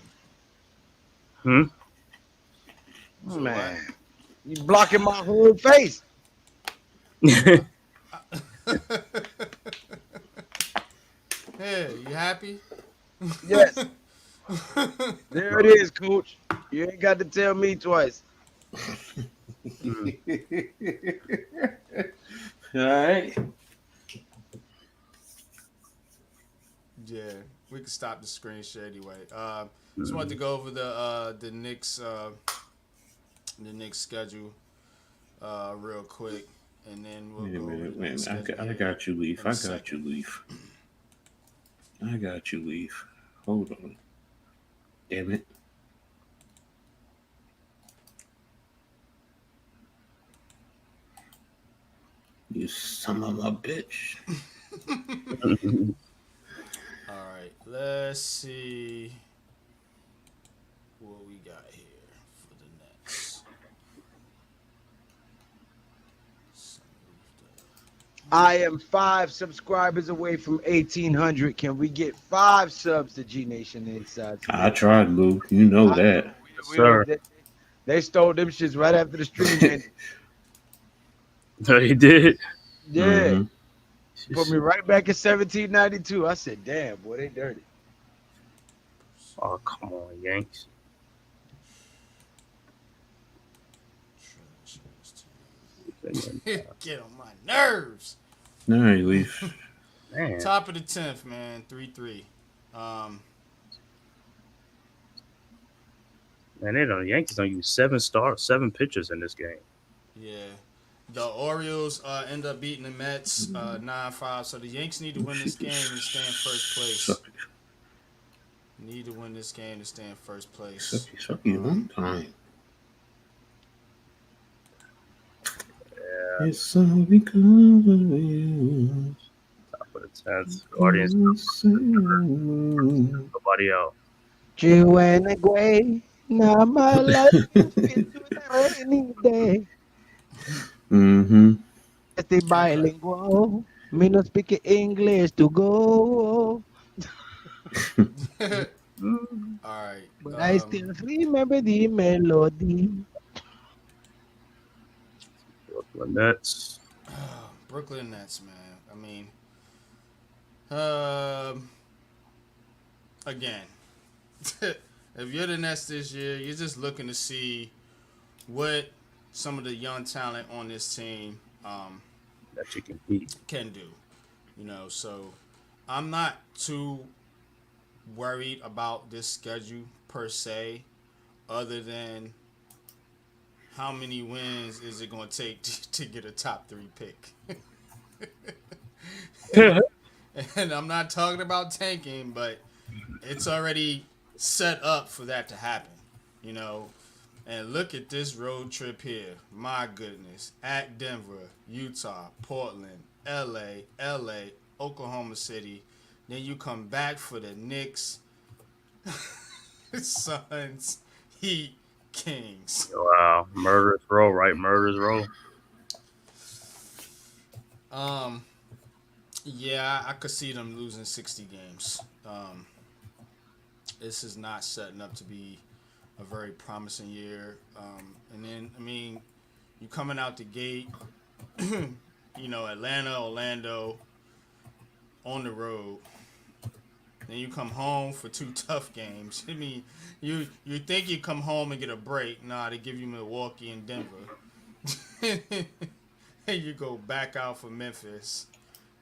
Hmm? Man, you blocking my whole face. Hey, you happy? Yes. There it is, coach. You ain't got to tell me twice. All right. Yeah, we can stop the screen share anyway. Just wanted to go over the Knicks schedule real quick, and then we'll Wait a go over minute, the man. Knicks schedule I got you, Leaf. in a I got second. you, Leaf. I got you, Leaf. Hold on. Damn it. You son of a bitch. All right, let's see what we got here for the Nets. I am 5 subscribers away from 1,800. Can we get 5 subs to G Nation Inside? I tried, Lou. You know that. Sir. They stole them shits right after the stream ended. No, he did. Yeah. Mm-hmm. Put me right back in 1792. I said, damn, boy, they dirty. Oh, come on, Yanks. Get on my nerves. All right, Leaf. Man. Top of the 10th, man. 3-3. Man, the Yankees don't use 7 pitchers in this game. Yeah. The Orioles end up beating the Mets 9-5. So the Yanks need to win this game and stay in first place. Need to win this game to stay in first place. Sucky one time. Yeah. It's all because of you. Top of the 10th. Guardians. Nobody else. You went away. Now my life is into a rainy day. Mm-hmm. Estoy bilingual. Me no speak English to go. All right. But I still remember the melody. Brooklyn Nets. Brooklyn Nets, man. I mean, again, if you're the Nets this year, you're just looking to see what some of the young talent on this team That you can beat. can do. So I'm not too worried about this schedule per se, other than how many wins is it going to take to get a top 3 pick. And I'm not talking about tanking, but it's already set up for that to happen. And look at this road trip here. My goodness. At Denver, Utah, Portland, LA, Oklahoma City. Then you come back for the Knicks, Suns, Heat, Kings. Wow, murderous row, right? Murderous row. Um, yeah, I could see them losing 60 games. This is not setting up to be a very promising year. And then, I mean, you coming out the gate, Atlanta, Orlando, on the road. Then you come home for two tough games. I mean, you think you come home and get a break. Nah, they give you Milwaukee and Denver. And you go back out for Memphis.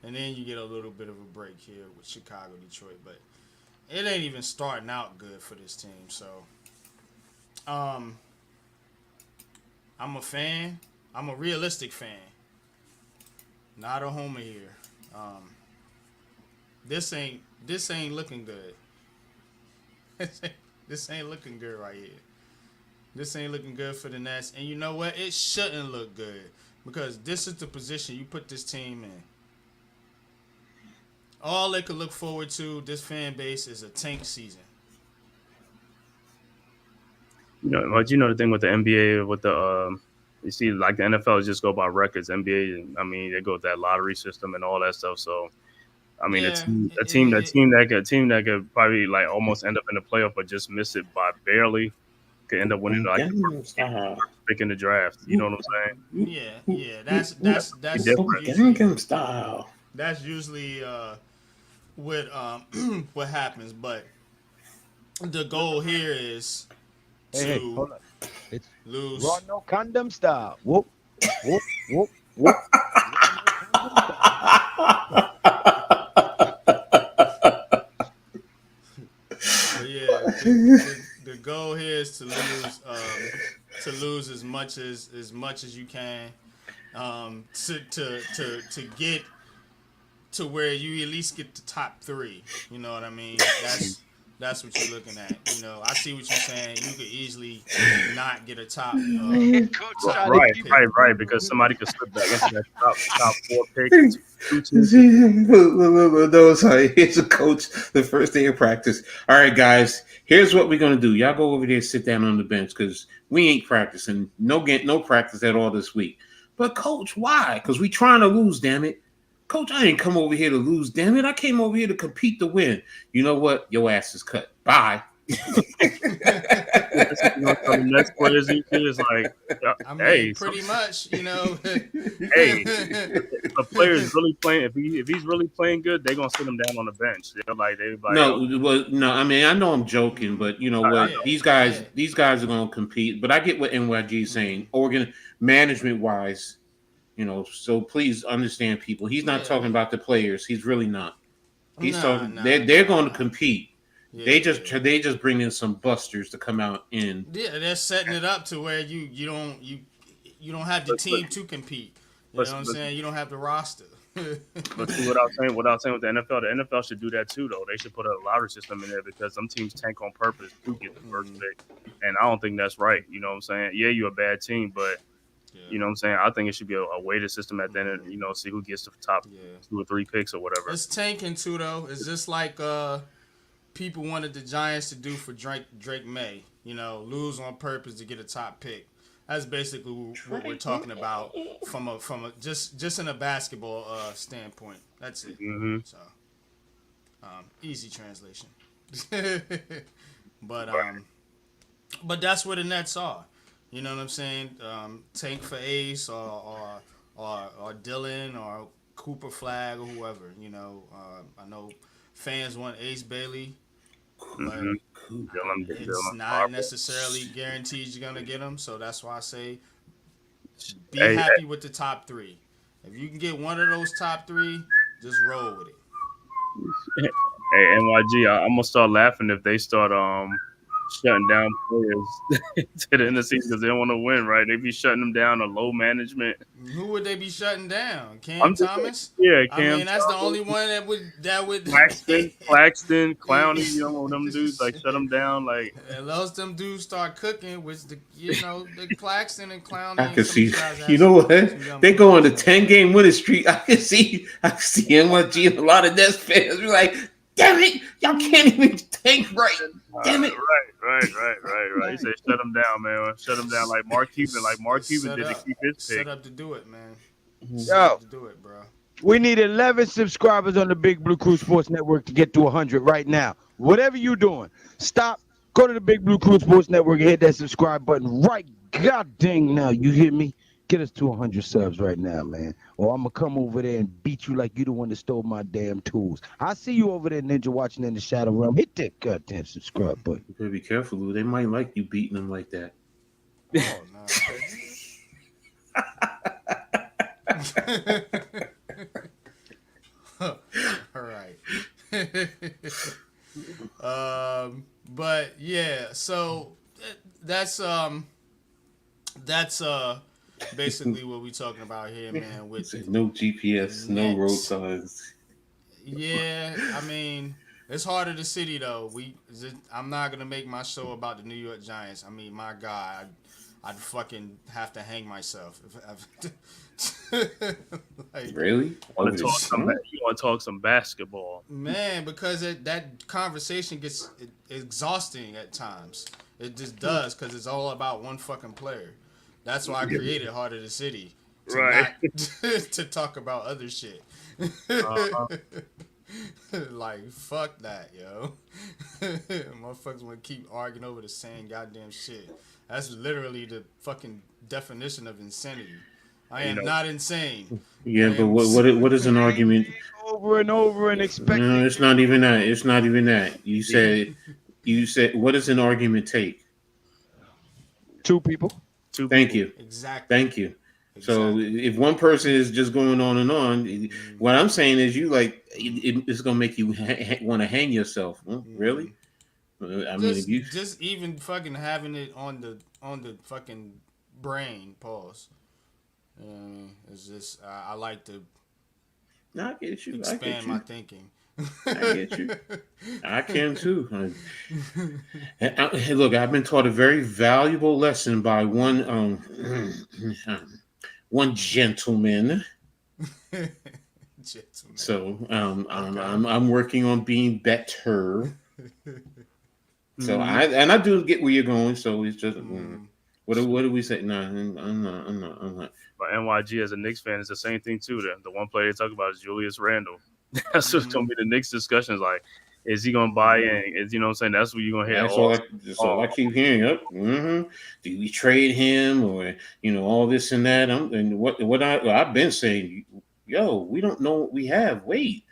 And then you get a little bit of a break here with Chicago, Detroit. But it ain't even starting out good for this team. So, I'm a fan. I'm a realistic fan. Not a homer here. This ain't looking good. This ain't looking good right here. This ain't looking good for the Nets. And you know what? It shouldn't look good because this is the position you put this team in. All they could look forward to, this fan base, is a tank season. But the thing with the NBA, with the you see, like the NFL just go by records. NBA, I mean, they go with that lottery system and all that stuff. So, I mean, Yeah, a team that could probably like almost end up in the playoff, but just miss it by barely, could end up winning like pick in the draft. You know what I'm saying? Yeah. That's Gangnam Style. That's usually what happens. But the goal here is Hey, to hold on. It's lose. Raw no condom style. Whoop, whoop, whoop, whoop. But yeah, the goal here is to lose as much as you can, to get to where you at least get the top three. You know what I mean? That's what you're looking at. I see what you're saying. You could easily not get a top. Right. Because somebody could slip back into that top 4 pick. No, sorry. Here's a coach. The first day of practice. All right, guys. Here's what we're gonna do. Y'all go over there, sit down on the bench because we ain't practicing. No practice at all this week. But coach, why? Because we trying to lose. Damn it. Coach, I ain't come over here to lose, damn it. I came over here to compete to win. You know what? Your ass is cut. Bye. The next players you see is like, hey, pretty much, hey, if a player is really playing, if he's really playing good, they're gonna sit him down on the bench. They're like, no. I mean, I know I'm joking, but you know what? These guys are gonna compete. But I get what NYG is saying. Management wise. So please understand, people. He's not talking about the players. He's really not. He's talking. They're going to compete. Yeah, they just bring in some busters to come out in. Yeah, they're setting it up to where you don't have the team to compete. You know what I'm saying? You don't have the roster. But see what I was saying with the NFL should do that too, though. They should put a lottery system in there because some teams tank on purpose to get the first pick, and I don't think that's right. You know what I'm saying? Yeah, you're a bad team, but. You know what I'm saying? I think it should be a weighted system at the end, see who gets the top 2 or 3 picks or whatever. It's tanking too, though. It's just like people wanted the Giants to do for Drake May. Lose on purpose to get a top pick. That's basically what we're talking about from a just in a basketball standpoint. That's it. Mm-hmm. So easy translation. But that's where the Nets are. You know what I'm saying? Tank for Ace or Dylan or Cooper Flag or whoever. I know fans want Ace Bailey, but it's not necessarily guaranteed you're gonna get him. So that's why I say be happy with the top 3. If you can get one of those top 3, just roll with it. Hey NYG, I'm gonna start laughing if they start shutting down players to the end of the season because they don't want to win, right? They be shutting them down to low management. Who would they be shutting down? Cam I'm just like, Thomas? yeah, I Cam mean, that's the Thomas, only one that would Claxton, Clowney, them dudes like shut them down. Like, unless them dudes start cooking, which the Claxton and Clowney I and can some of see. these guys have You know what? some young They go on the players, 10-game winning streak. I can see MLG and a lot of Nets fans be like, "Damn it, y'all can't even tank right. Damn it." right. He said shut them down, man. Shut them down like Mark Cuban. Like Mark Cuban did to keep his pick. Set up to do it, man. Set Yo, up to do it, bro. we need 11 subscribers on the Big Blue Crew Sports Network to get to 100 right now. Whatever you doing, stop. Go to the Big Blue Crew Sports Network and hit that subscribe button right god dang now. You hear me? Get us to 100 subs right now, man. Or I'm going to come over there and beat you like you the one that stole my damn tools. I see you over there, Ninja, watching in the Shadow Realm. Hit that goddamn subscribe button. You better be careful, Lou. They might like you beating them like that. Oh, no. All right. But yeah, so that's basically what we talking about here, man. With No GPS, no road signs. Yeah, I mean, it's hard of the city though. I'm not gonna make my show about the New York Giants. I mean, my God, I'd fucking have to hang myself. Like, Really? You want to talk some basketball, man? Because that conversation gets exhausting at times. It just does because it's all about one fucking player. That's why I created Heart of the City, right? To talk about other shit. Like, fuck that, yo. Motherfuckers want to keep arguing over the same goddamn shit. That's literally the fucking definition of insanity. I am not insane. Yeah, but what is an argument? Over and over and expect. No, it's not even that. It's not even that. You said what does an argument take? Two people. Thank you. Exactly. Thank you. So if one person is just going on and on, what I'm saying is it's gonna make you want to hang yourself. Really? I mean, if you just even fucking having it on the fucking brain. Pause. It's just I like to I get you. expand my thinking. I get you. I can too. Hey, look, I've been taught a very valuable lesson by one gentleman. So I'm working on being better. So I do get where you're going. So it's just what do we say? No, I'm not. But NYG as a Knicks fan is the same thing too. The one player they talk about is Julius Randle. That's what's gonna be the Knicks discussions. Like, is he gonna buy in? Is what I'm saying? That's what you're gonna hear. That's all I keep hearing. Do we trade him or all this and that? I've been saying, we don't know what we have. Wait,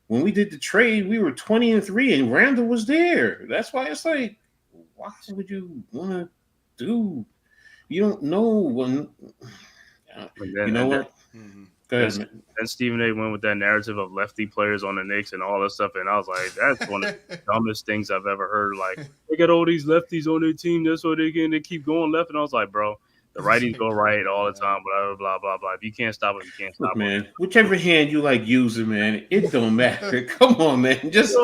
when we did the trade, we were 20-3 and Randall was there. That's why it's like, why would you want to do? You don't know when. You know what? Go ahead, man. And Stephen A went with that narrative of lefty players on the Knicks and all that stuff, and I was like, that's one of the dumbest things I've ever heard. Like, they got all these lefties on their team, that's why they keep going left. And I was like, bro, the righties go right all the time, blah blah blah blah. If you can't stop it, you can't stop it, man. Whichever hand you like using, man, it don't matter. Come on, man, just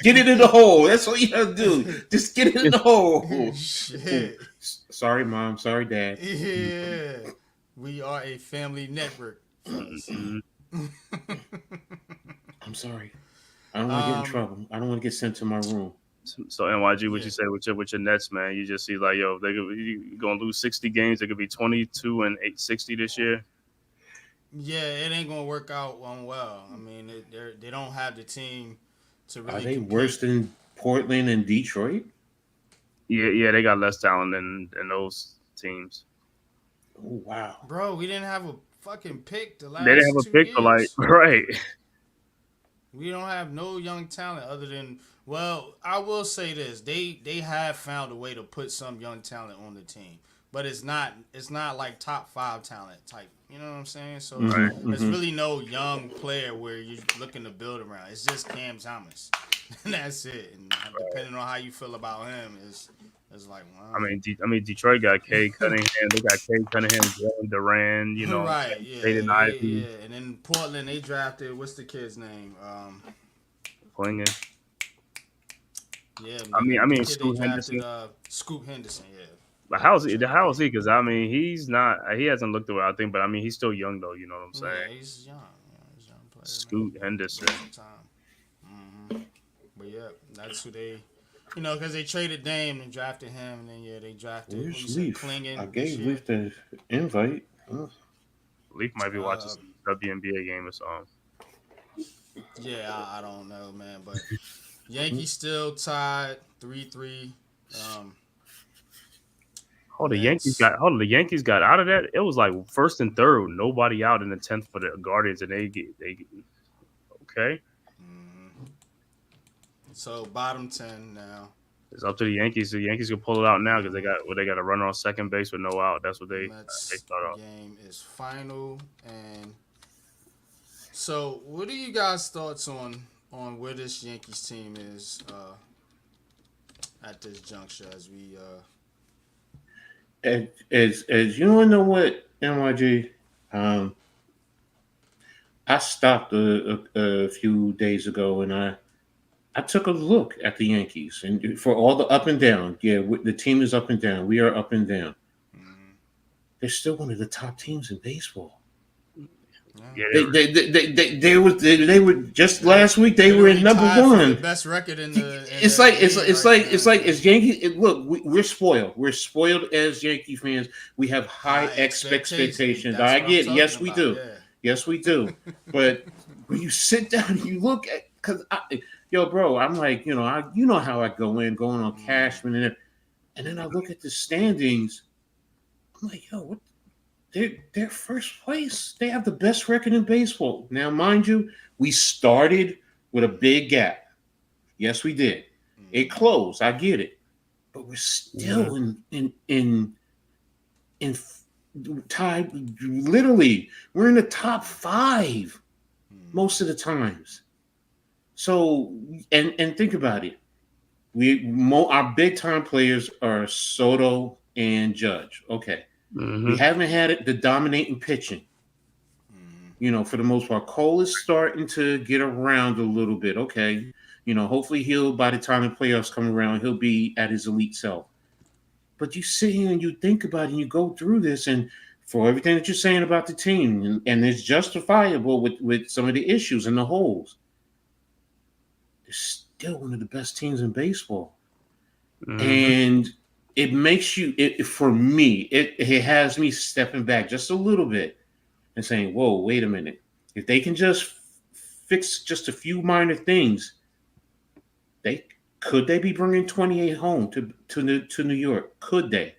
get it in the hole. That's what you gotta do. Just get it in the hole. Shit. Sorry, Mom. Sorry, Dad. Yeah. We are a family network. I'm sorry. I don't want to get in trouble. I don't want to get sent to my room. So NYG, what you say with your Nets, man? You just see like, you're gonna lose 60 games. They could be 22-60 this year. Yeah, it ain't gonna work out well. I mean, they don't have the team to really. Are they compete. Worse than Portland and Detroit? Yeah, they got less talent than those teams. Oh wow, bro, we didn't have a fucking pick the last. They didn't have a pick years. for like right. We don't have no young talent other than. Well, I will say this: they have found a way to put some young talent on the team, but it's not like top 5 talent type. You know what I'm saying? So there's really no young player where you're looking to build around. It's just Cam Thomas. And that's it. And depending on how you feel about him, is like, wow. I mean, Detroit got Cade Cunningham. They got Cade Cunningham, Jalen Duran. You know, Right, yeah, Jaden Ivey, yeah. And then Portland, they drafted, what's the kid's name? Klingen. Yeah, I mean, the kid they Scoot drafted, Henderson. Scoot Henderson, yeah. But how's he? How is he? Because I mean, he's not. He hasn't looked the way I think, but I mean, he's still young though. You know what I'm saying? Yeah, he's young. Yeah, he's a young player. Scoot Henderson. Some time. But yeah, that's who they, because they traded Dame and drafted him, and then they drafted Where's Leaf? Klingen. I gave Leaf the invite. Leaf might be watching some WNBA game or something. Yeah, I don't know, man, but Yankees still tied 3-3. The Yankees got out of that. It was like first and third, nobody out in the 10th for the Guardians, and they okay. So bottom 10 now. It's up to the Yankees. The Yankees can pull it out now because they got a runner on second base with no out. That's what they start off. Game is final, and so what are you guys' thoughts on where this Yankees team is at this juncture as we as you want to know what, NYG, I stopped a few days ago and I took a look at the Yankees, and for all the up and down, the team is up and down. We are up and down. They're still one of the top teams in baseball. Yeah, they were just last week. They were in number one, best record in the. It's like as Yankees. Look, we're spoiled. We're spoiled as Yankee fans. We have high expectations. I get. Yes, we do. Yeah. Yes, we do. But when you sit down and you look at, bro, I'm like, you know how I going on Cashman and then I look at the standings. I'm like, what? They're first place. They have the best record in baseball. Now, mind you, we started with a big gap. Yes, we did. It closed. I get it, but we're still in tied. Literally, we're in the top 5 most of the times. So, and think about it. Our big time players are Soto and Judge. Okay. We haven't had the dominating pitching. For the most part, Cole is starting to get around a little bit. Okay. Hopefully by the time the playoffs come around, he'll be at his elite self. But you sit here and you think about it and you go through this, and for everything that you're saying about the team, and it's justifiable with some of the issues and the holes, they're still one of the best teams in baseball. And it makes you, for me, it has me stepping back just a little bit and saying, whoa, wait a minute. If they can just fix just a few minor things, could they be bringing 28 home to New York? Could they?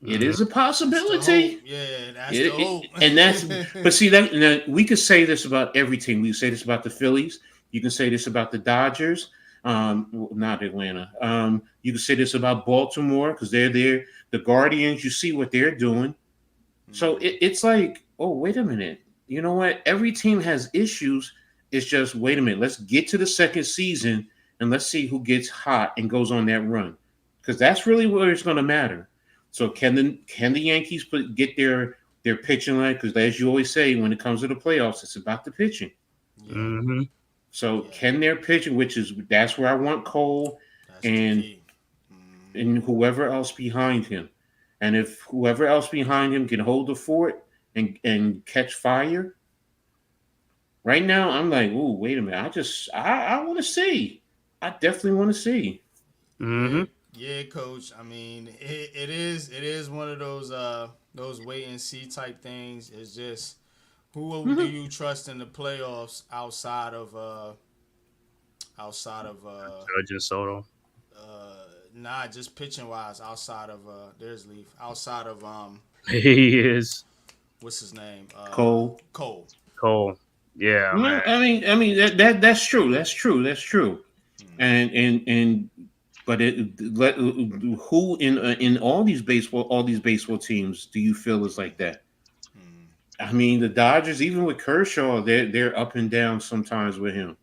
It is a possibility. That's the hope. And that's, but see, we could say this about every team. We could say this about the Phillies. You can say this about the Dodgers. Not Atlanta. You can say this about Baltimore because they're there. The Guardians, you see what they're doing. So it's like, oh, wait a minute. You know what? Every team has issues. It's just, wait a minute. Let's get to the second season and let's see who gets hot and goes on that run, because that's really where it's going to matter. So can the Yankees get their pitching line? Because as you always say, when it comes to the playoffs, it's about the pitching. So can their pitching, that's where I want Cole and whoever else behind him. And if whoever else behind him can hold the fort and catch fire, right now I'm like, oh, wait a minute. I want to see. I definitely want to see. Yeah, Coach. I mean, it is one of those wait and see type things. It's just, who do you trust in the playoffs outside of Judge and Soto? Nah, just pitching wise. Outside of there's Leaf. Outside of he is. What's his name? Cole. Yeah, man. I mean that's true. That's true. And but who in all these baseball teams do you feel is like that? I mean, the Dodgers, even with Kershaw, they're up and down sometimes with him.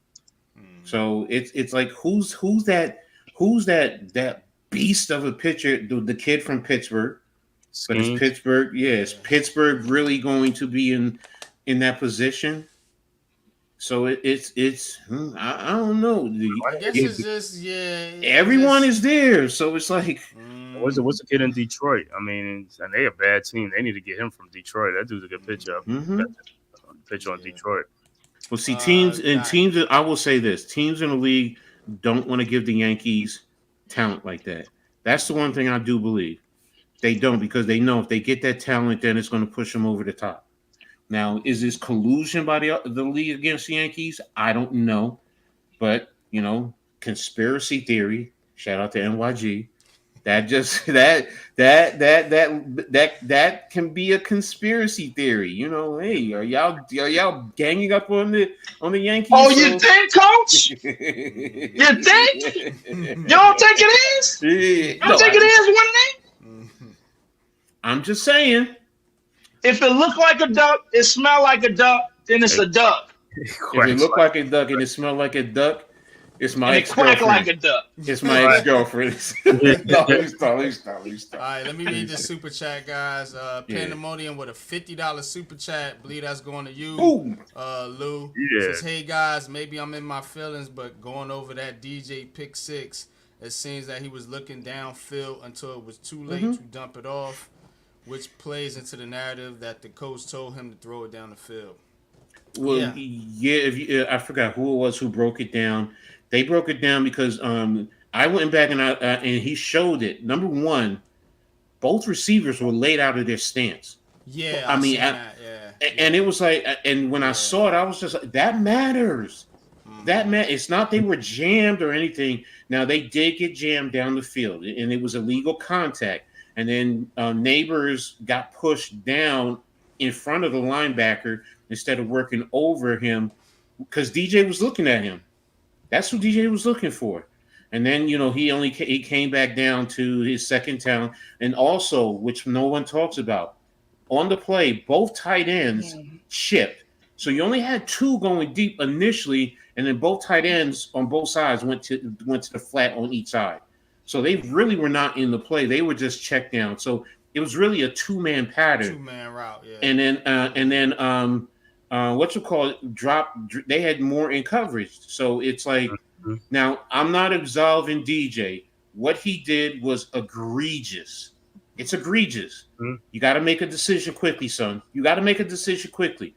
So it's like who's that beast of a pitcher? The kid from Pittsburgh. But is Schemes. Pittsburgh? Yeah, is Pittsburgh really going to be in that position? So I don't know. I guess it's just Everyone is there, so it's like What's the kid in Detroit? I mean, and they a bad team. They need to get him from Detroit. That dude's a good pitcher. Pitcher on Detroit. Well, see, teams. I will say this: teams in the league don't want to give the Yankees talent like that. That's the one thing I do believe. They don't, because they know if they get that talent, then it's going to push them over the top. Now, is this collusion by the league against the Yankees? I don't know, but conspiracy theory. Shout out to NYG. That can be a conspiracy theory. Hey, are y'all ganging up on the Yankees? Oh, you think, Coach? You think? You don't think it is? You don't think it is, one thing? I'm just saying. If it look like a duck, it smell like a duck, then it's a duck. If it look like a duck and it smell like a duck, it's my ex-girlfriend. Quack like a duck. It's my ex-girlfriend. Let me stop. All right, let me read this super chat, guys. Pandemonium with a $50 super chat. I believe that's going to you, Lou. Yeah. Says, hey guys, maybe I'm in my feelings, but going over that DJ pick 6, it seems that he was looking downfield until it was too late to dump it off, which plays into the narrative that the coach told him to throw it down the field. Well, I forgot who it was who broke it down. They broke it down because I went back and he showed it. Number one, both receivers were laid out of their stance. Yeah, and it was like, and when I saw it, I was just like, that matters. It's not they were jammed or anything. Now they did get jammed down the field, and it was illegal contact. And then Neighbors got pushed down in front of the linebacker instead of working over him because DJ was looking at him. That's what DJ was looking for. And then, he came back down to his second talent. And also, which no one talks about, on the play, both tight ends chipped. So you only had 2 going deep initially, and then both tight ends on both sides went to the flat on each side. So they really were not in the play. They were just checked down. So it was really a 2-man pattern. 2-man route, yeah. And then drop. They had more in coverage. So it's like, now I'm not absolving DJ. What he did was egregious. It's egregious. You got to make a decision quickly, son. You got to make a decision quickly.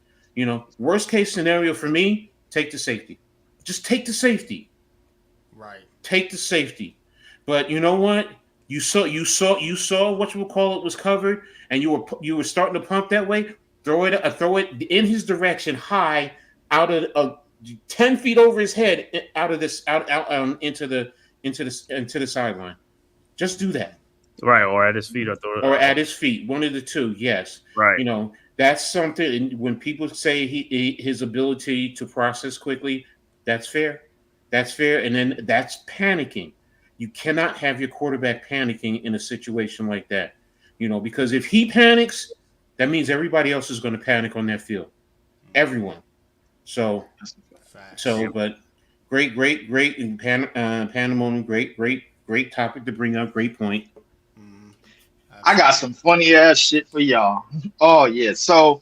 Worst case scenario for me, take the safety. Just take the safety. Right. Take the safety. But you know what? You saw what you would call it was covered, and you were starting to pump that way. Throw it in his direction, high, out of 10 feet over his head, into the sideline. Just do that. Right, or at his feet, or at his feet. One of the two. Yes. Right. That's something. When people say his ability to process quickly, that's fair. That's fair. And then that's panicking. You cannot have your quarterback panicking in a situation like that. Because if he panics, that means everybody else is going to panic on that field. Everyone. But great pandemonium. Great topic to bring up. Great point. I got some funny ass shit for y'all. Oh yeah. So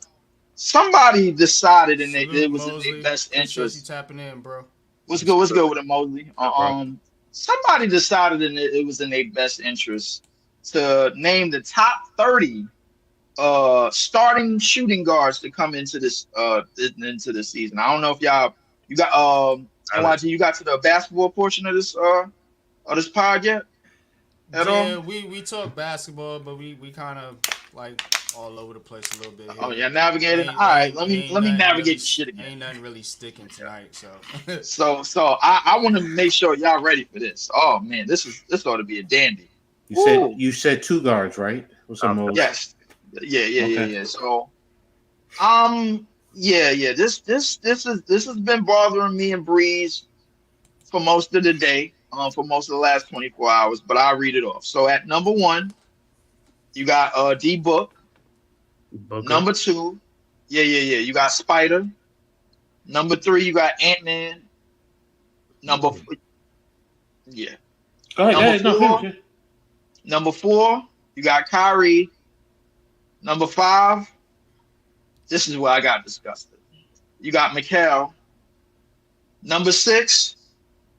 somebody decided it was in their best interest. You tapping in, bro. What's good with it, Mosley? Somebody decided it was in their best interest to name the top 30 starting shooting guards to come into this season. I don't know if you got NYG, you got to the basketball portion of this pod yet? We talk basketball, but we kind of like all over the place a little bit here. Oh yeah, navigating. All right, let me navigate the shit again. Ain't nothing really sticking tonight, so I want to make sure y'all ready for this. Oh man, this ought to be a dandy. You said 2 guards, right? Yes. Yeah. So, this has been bothering me and Breeze for most of the day, for most of the last 24 hours. But I'll read it off. So at number 1, you got D Book. Number 2, you got Spider. Number 3, you got Ant-Man. Number yeah. Go ahead. Number four. Finish it. Number 4, you got Kyrie. Number 5, this is where I got disgusted. You got Mikal. Number 6,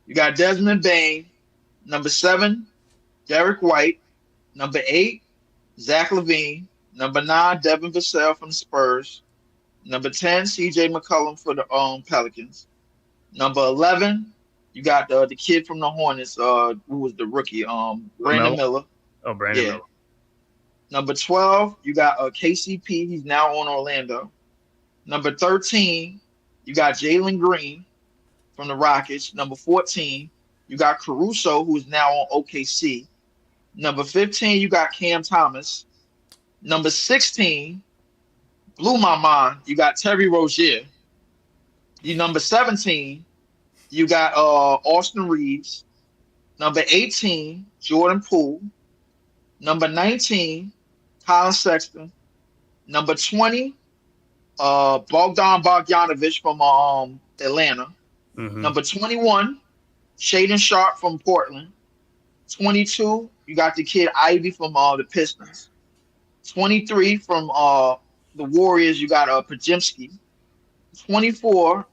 you got Desmond Bain. Number 7, Derek White. Number 8, Zach LaVine. Number 9, Devin Vassell from the Spurs. Number 10, CJ McCollum for the Pelicans. Number 11, you got the kid from the Hornets, who was the rookie, Brandon Miller. Oh, Brandon Miller. Number 12, you got KCP. He's now on Orlando. Number 13, you got Jalen Green from the Rockets. Number 14, you got Caruso, who is now on OKC. Number 15, you got Cam Thomas. Number 16, blew my mind, you got Terry Rozier. Number 17, you got Austin Reeves. Number 18, Jordan Poole. Number 19, Colin Sexton. Number 20, Bogdan Bogdanovic from Atlanta. Mm-hmm. Number 21, Shaedon Sharp from Portland. 22, you got the kid Ivy from the Pistons. 23 from the Warriors, you got Podziemski. 24,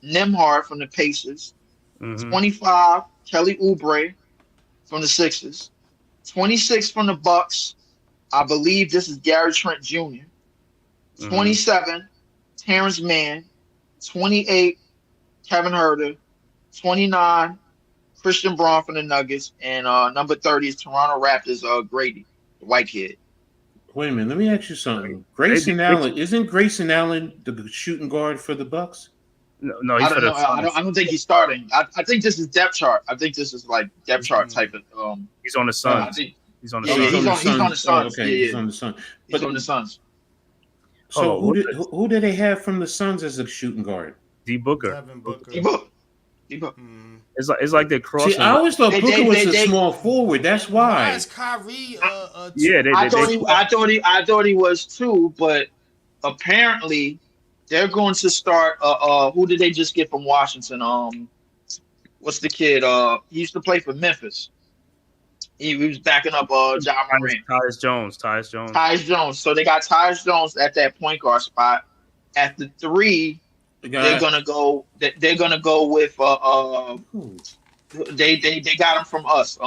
Nembhard from the Pacers. Mm-hmm. 25, Kelly Oubre from the Sixers. 26 from the Bucks. I believe this is Gary Trent Jr. Mm-hmm. 27, Terrence Mann. 28, Kevin Huerter. 29, Christian Braun from the Nuggets. And number 30 is Toronto Raptors Grady, the white kid. Wait a minute. Let me ask you something. Grayson Allen, isn't Grayson Allen the shooting guard for the Bucks? No, I don't know. I don't think he's starting. I think this is depth chart. I think this is like depth chart type of. He's on the Suns. He's on the Suns. He's on the Suns. Okay, he's on the Suns. He's on the Suns. So who did they have from the Suns as a shooting guard? D Booker. Devin Booker. D Booker. It's like they're crossing. See, I always thought Booker was a small forward. That's why. Why is Kyrie? I thought he was too, but apparently they're going to start. Who did they just get from Washington? What's the kid? He used to play for Memphis. He was backing up Ja Morant. Tyus Jones. So they got Tyus Jones at that point guard spot. At the 3, they're gonna go. They're gonna go with they got him from us.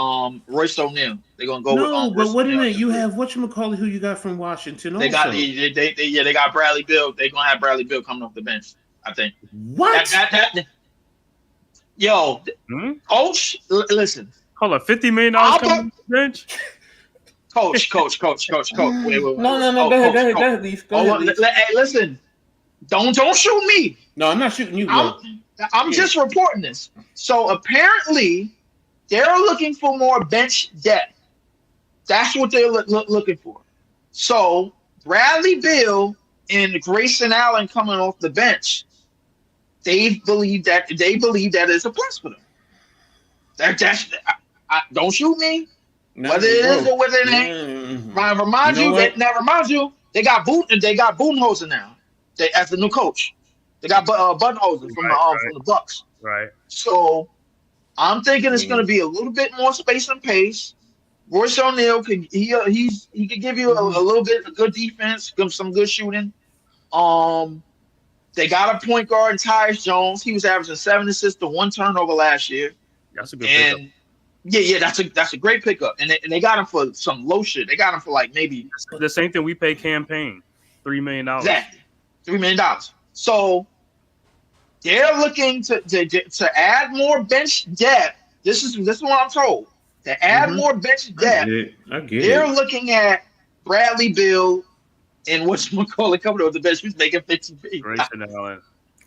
Royce O'Neal. They're gonna go with. No, but Royce what in O'Neal. it? You have whatchamacallit who you got from Washington? They also. got they got Bradley Beal. They're gonna have Bradley Beal coming off the bench. I think. What? Coach, listen. Hold on, $50 million coming off the bench. Coach. Wait. No. Go ahead, Leaf. Hey, listen. Don't shoot me. No, I'm not shooting you, bro. I'm just reporting this. So apparently, they're looking for more bench depth. That's what they're looking for. So Bradley Beal and Grayson Allen coming off the bench, they believe that is a plus for them. Don't shoot me. No, whether it is or whether it ain't. Remind you, they got Budenholzer now. As the new coach. They got Budenholzer from the Bucks. Right. So I'm thinking it's going to be a little bit more space and pace. Royce O'Neal he could give you a little bit of good defense, some good shooting. They got a point guard in Tyus Jones. He was averaging 7 assists to 1 turnover last year. That's a good pickup. Yeah, that's a great pickup. And they got him for some low shit. They got him for like maybe the same thing we pay Campaign, $3 million. Exactly. $3 million. So they're looking to add more bench depth. This is what I'm told. To add more bench depth. I get they're it. looking at Bradley Beal and whatchamacallit coming over the bench. Who's making 50 Grayson Allen.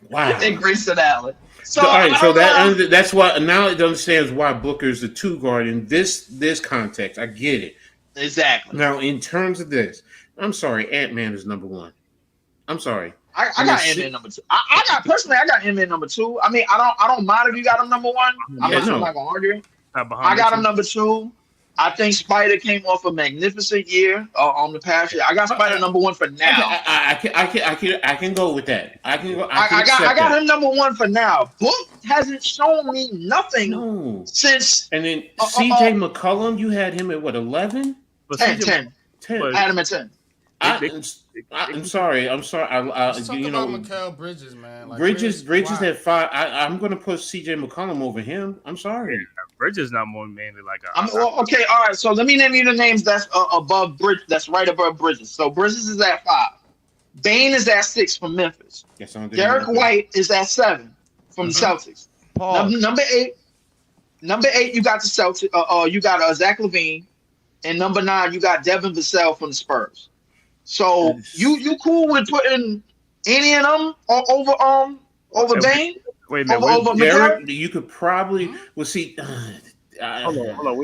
Wow. And Grayson Allen. So, all right, so that's why now it understands why Booker's the 2 guard in this context. I get it. Exactly. Now, in terms of this, I'm sorry, Ant-Man is number 1. I'm sorry. I got Ant-Man number 2. I got Ant-Man number 2. I mean, I don't mind if you got him number 1. I'm not gonna argue. I got him number 2. I think Spider came off a magnificent year on the past year. I got Spider number one for now. I can go with that. I got him number one for now. Book hasn't shown me nothing since. And then CJ McCollum, you had him at what 11? 10. I had him at 10. I'm sorry. Let's talk about Mikal Bridges, man. Like, Bridges at 5. I'm going to put CJ McCollum over him. I'm sorry. Yeah, Bridges not more mainly like a. Okay, all right. So let me name you the names that's above Bridge. That's right above Bridges. So Bridges is at 5. Bain is at 6 from Memphis. Yes, Derek White is at 7 from the Celtics. Number 8, you got the Celtics. You got Zach LaVine, and number 9, you got Devin Vassell from the Spurs. So you cool with putting any of them over Bain? Wait a minute. Derek, you could probably see. Hold on.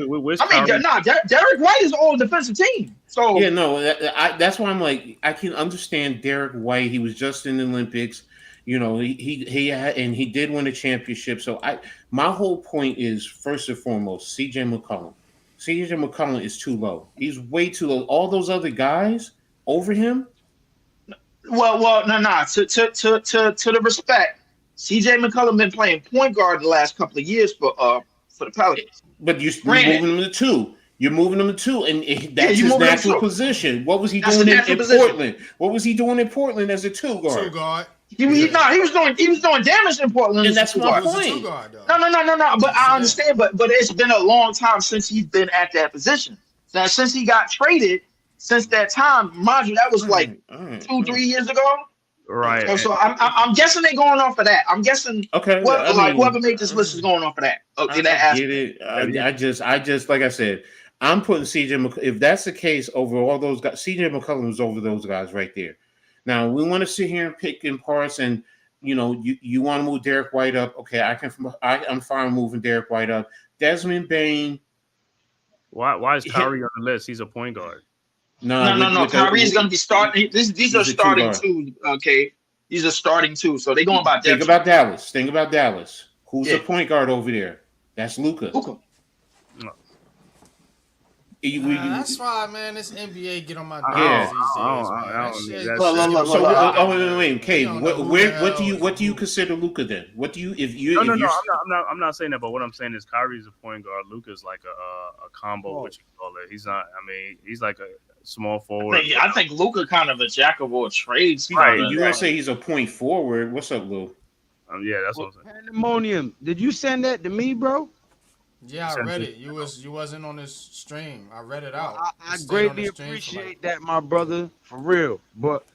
Derek White is all defensive team. So yeah, no, that's why I'm like I can understand Derek White. He was just in the Olympics. You know, he did win a championship. So my whole point is first and foremost, CJ McCollum. CJ McCollum is too low. He's way too low. All those other guys over him. Well, no. To the respect, CJ McCollum been playing point guard the last couple of years for the Pelicans. But you're moving him to 2. You're moving him to 2, and that's his natural position. What was he doing in Portland? What was he doing in Portland as a 2 guard? 2 guard. He was doing damage in Portland. And that's my point. No. But I understand. But it's been a long time since he's been at that position. Now, since he got traded, since that time, mind you, that was like 2-3 years ago. Right. So I'm guessing they're going off of that. I'm guessing. Okay. Whoever made this list is going off of that. Okay, I get it. I just like I said, I'm putting CJ. If that's the case, over all those guys, CJ McCollum is over those guys right there. Now we want to sit here and pick in parts, and you want to move Derek White up. Okay, I'm fine moving Derek White up. Desmond Bain. Why is Kyrie on the list? He's a point guard. No. Kyrie is going to be starting. These are starting 2. Okay, these are starting 2. So they're going by depth. Think about Dallas. Who's the point guard over there? That's Luka. No. That's why, man. This NBA get on my nerves these days, man. Wait, Kate. What do you consider Luka then? What do you I'm not saying that, but what I'm saying is Kyrie's a point guard. Luka's like a combo, what you call it. He's not. I mean, he's like a small forward. I think Luka kind of a jack of all trades. Right. You gonna say he's a point forward? What's up, Lou? Yeah, that's what I'm saying. Pandemonium. Did you send that to me, bro? Yeah, I read it. You wasn't on this stream. I read it out. I greatly appreciate that, my brother, for real. But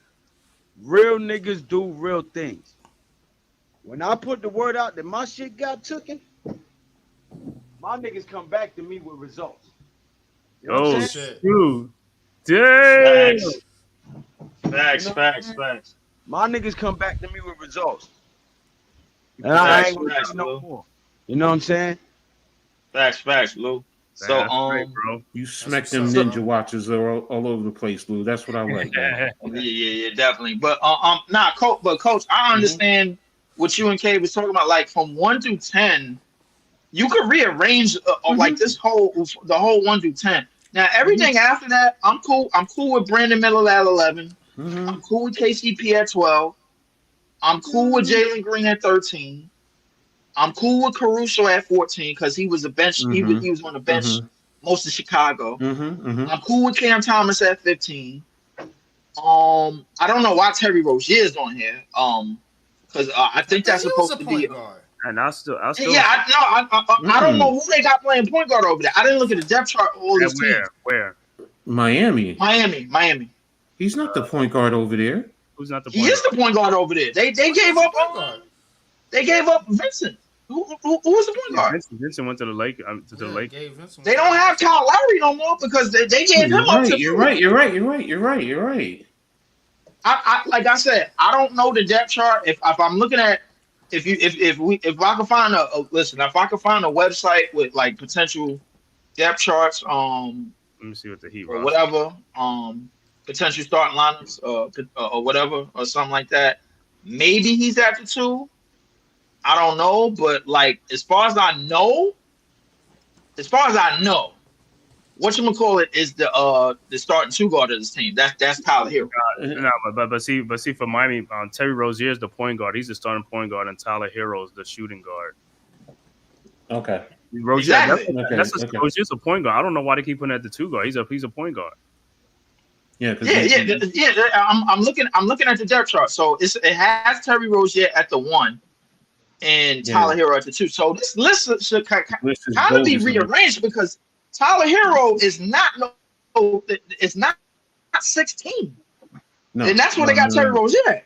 real niggas do real things. When I put the word out that my shit got tooken, my niggas come back to me with results. You know oh shit, dude! Damn. Facts. My niggas come back to me with results, and I ain't gonna say no more. You know what I'm saying? Facts, Lou. So, great, bro. You smack them ninja watches all over the place, Lou. That's what I like. yeah, definitely. But coach, I understand what you and Kay was talking about. Like from 1 through 10, you could rearrange like the whole 1 through 10. Now everything after that, I'm cool. I'm cool with Brandon Miller at 11. I'm cool with KCP at 12. I'm cool with Jalen Green at 13. I'm cool with Caruso at 14 because he was a bench. He was on the bench most of Chicago. I'm cool with Cam Thomas at 15. I don't know why Terry Rozier is on here. Because I think that's supposed to be. Guard. And I still. I don't know who they got playing point guard over there. I didn't look at the depth chart. All these teams. Where? Miami. He's not the point guard over there. Who's not the point guard? He is the point guard over there. They gave up. They gave up Vincent. Who was the point guard? Vincent went to the Lake. They don't have Kyle Lowry no more because they gave him up. You're right. I like I said, I don't know the depth chart. If I'm looking at if I can find if I can find a website with like potential depth charts, let me see what the Heat or whatever, potential starting lineups, or whatever, or something like that. Maybe he's at the 2. I don't know, but like as far as I know, whatchamacallit is the starting two guard of this team. That's Tyler Hero. No, but see for Miami, Terry Rozier is the point guard. He's the starting point guard, and Tyler Hero is the shooting guard. Okay. Rozier, Exactly. Rozier's a point guard. I don't know why they keep putting at the two guard. He's a point guard. Yeah. I'm looking at the depth chart. So it has Terry Rozier at the 1 and Tyler Hero at the 2. So this list should kind of be rearranged because Tyler Hero is not 16. No, and that's where they got Terry Rozier at.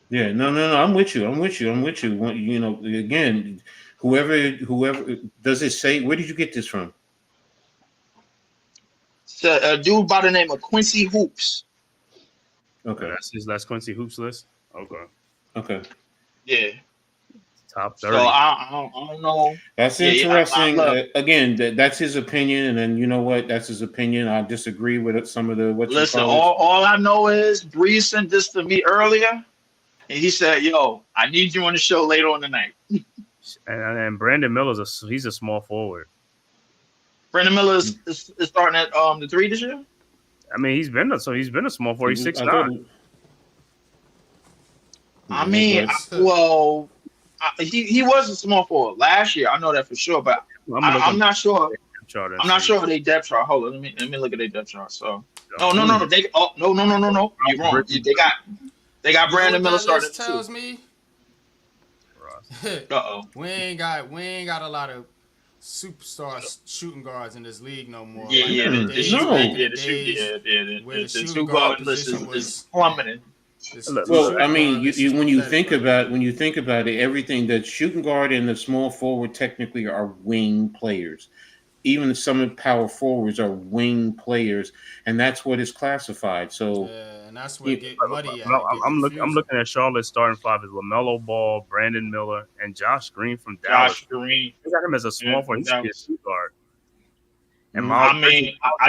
Yeah, no. I'm with you. You know, again, whoever does it say? Where did you get this from? It's a dude by the name of Quincy Hoops. Okay, that's Quincy Hoops list. Okay. Yeah. Top 30. So I don't know. That's interesting. Again, that's his opinion, and then you know what? That's his opinion. I disagree with some of the what. Listen, all I know is Breeze sent this to me earlier, and he said, "Yo, I need you on the show later on tonight." And Brandon Miller's he's a small forward. Brandon Miller is starting at the 3 this year. I mean, he's been a small forward. He's 6'9". I mean, he was a small forward last year. I know that for sure, but I'm not sure. I'm not sure of their depth chart. Hold on, let me look at their depth chart. So, no. No. You're wrong. They got Brandon Miller starting. Tells me. We ain't got a lot of superstar shooting guards in this league no more. The shooting guard position is plummeting. Well, I mean, when you think about it, everything that shooting guard and the small forward technically are wing players. Even some of the power forwards are wing players, and that's what is classified. So, and that's what get muddy. I'm looking at Charlotte's starting 5 is LaMelo Ball, Brandon Miller, and Josh Green from Dallas. Josh Green. They got him as a small forward. He's a shooting guard. And I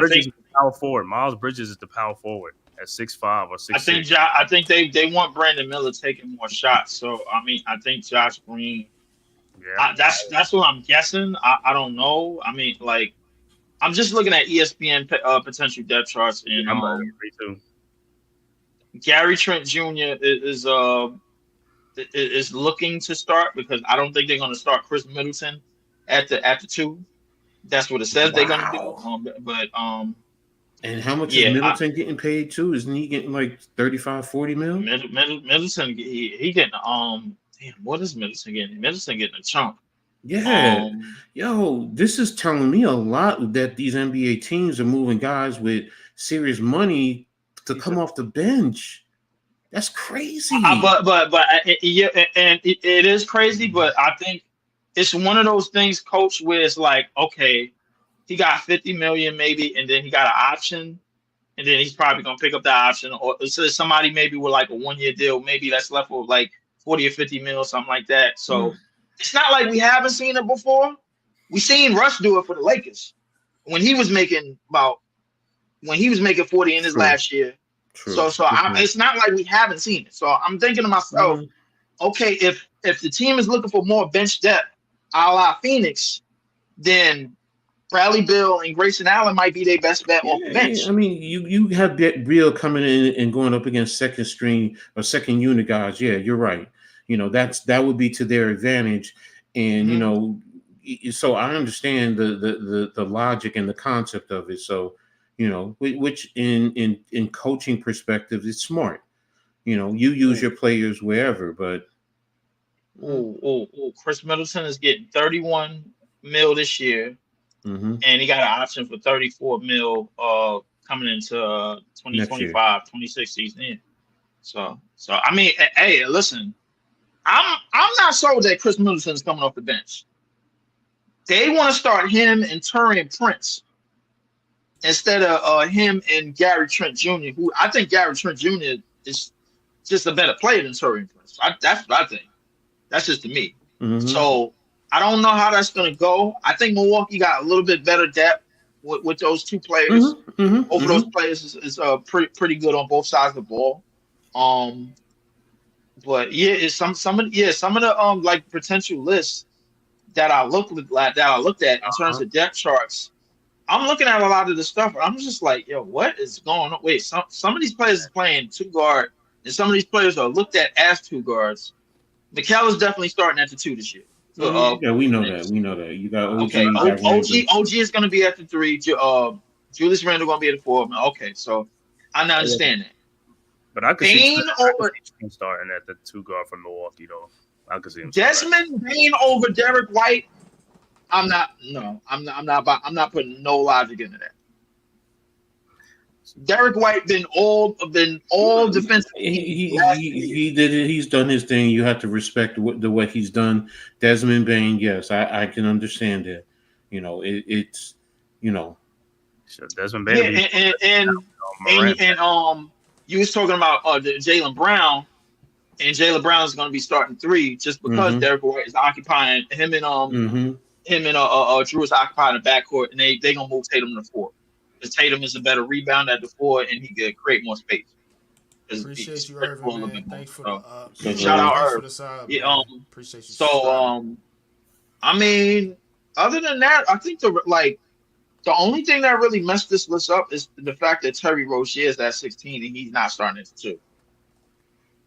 think is the power forward. Miles Bridges is the power forward at 6'5" or 6'6". I think they want Brandon Miller taking more shots. So I mean, I think Josh Green. Yeah, that's what I'm guessing. I don't know. I mean, like, I'm just looking at ESPN potential depth charts, and Gary Trent Jr. is looking to start because I don't think they're going to start Chris Middleton at the 2. That's what it says they're going to do. And how much is Middleton getting paid too? Isn't he getting like 35, 40 mil? Middleton, he getting damn, what is Middleton getting? Middleton getting a chunk. Yeah. This is telling me a lot that these NBA teams are moving guys with serious money to come off the bench. That's crazy. But it is crazy, but I think it's one of those things, Coach, where it's like, okay, he got $50 million maybe, and then he got an option, and then he's probably gonna pick up that option, or so somebody maybe with like a 1-year deal, maybe that's left with like 40 or 50 mil, something like that. So it's not like we haven't seen it before. We seen Russ do it for the Lakers when he was making 40 in his last year. So it's not like we haven't seen it. So I'm thinking to myself, okay, if the team is looking for more bench depth, a la Phoenix, then Bradley Beal and Grayson Allen might be their best bet off the bench. I mean, you have that Beal coming in and going up against second string or second unit guys. Yeah, you're right. You know, that would be to their advantage. And, you know, so I understand the logic and the concept of it. So, you know, which in coaching perspective is smart. You know, you use your players wherever, but. Chris Middleton is getting 31 mil this year. And he got an option for 34 mil coming into 2025, 26 season in. So I mean, hey, listen, I'm not sold that Chris Middleton is coming off the bench. They want to start him and Taurean Prince instead of him and Gary Trent Jr., who I think Gary Trent Jr. is just a better player than Taurean Prince. That's what I think. That's just to me. So I don't know how that's going to go. I think Milwaukee got a little bit better depth with those two players. Both of those players is pretty good on both sides of the ball. But yeah, it's some of the like potential lists that I looked at in terms of depth charts. I'm looking at a lot of the stuff. I'm just like, yo, what is going on? Wait, some of these players is playing two guard, and some of these players are looked at as two guards. Mikal is definitely starting at the two this year. So, Yeah, we know that. We know that. You got OG. okay, You got Randall. OG is going to be at the three. Julius Randle going to be at the four. Okay, so I understand that. But I could see Bane over him starting at the 2 guard from Milwaukee, though. I could see him. Desmond Bane over Derek White. I'm not putting no logic into that. Derek White been all defensive. He did it. He's done his thing. You have to respect what he's done. Desmond Bane, yes, I can understand that. You know, it's you know. Sure, Desmond Bane. Yeah, and you was talking about Jaylen Brown, and Jaylen Brown is going to be starting 3 just because Derek White is occupying him and Drew is occupying the backcourt, and they gonna move Tatum to the 4. Because Tatum is a better rebounder at the 4, and he could create more space. Appreciate you, Irvin, man. Thanks for the shout out, Irv. Yeah, appreciate you. So, I mean, other than that, I think the only thing that really messed this list up is the fact that Terry Rozier is at 16 and he's not starting at 2.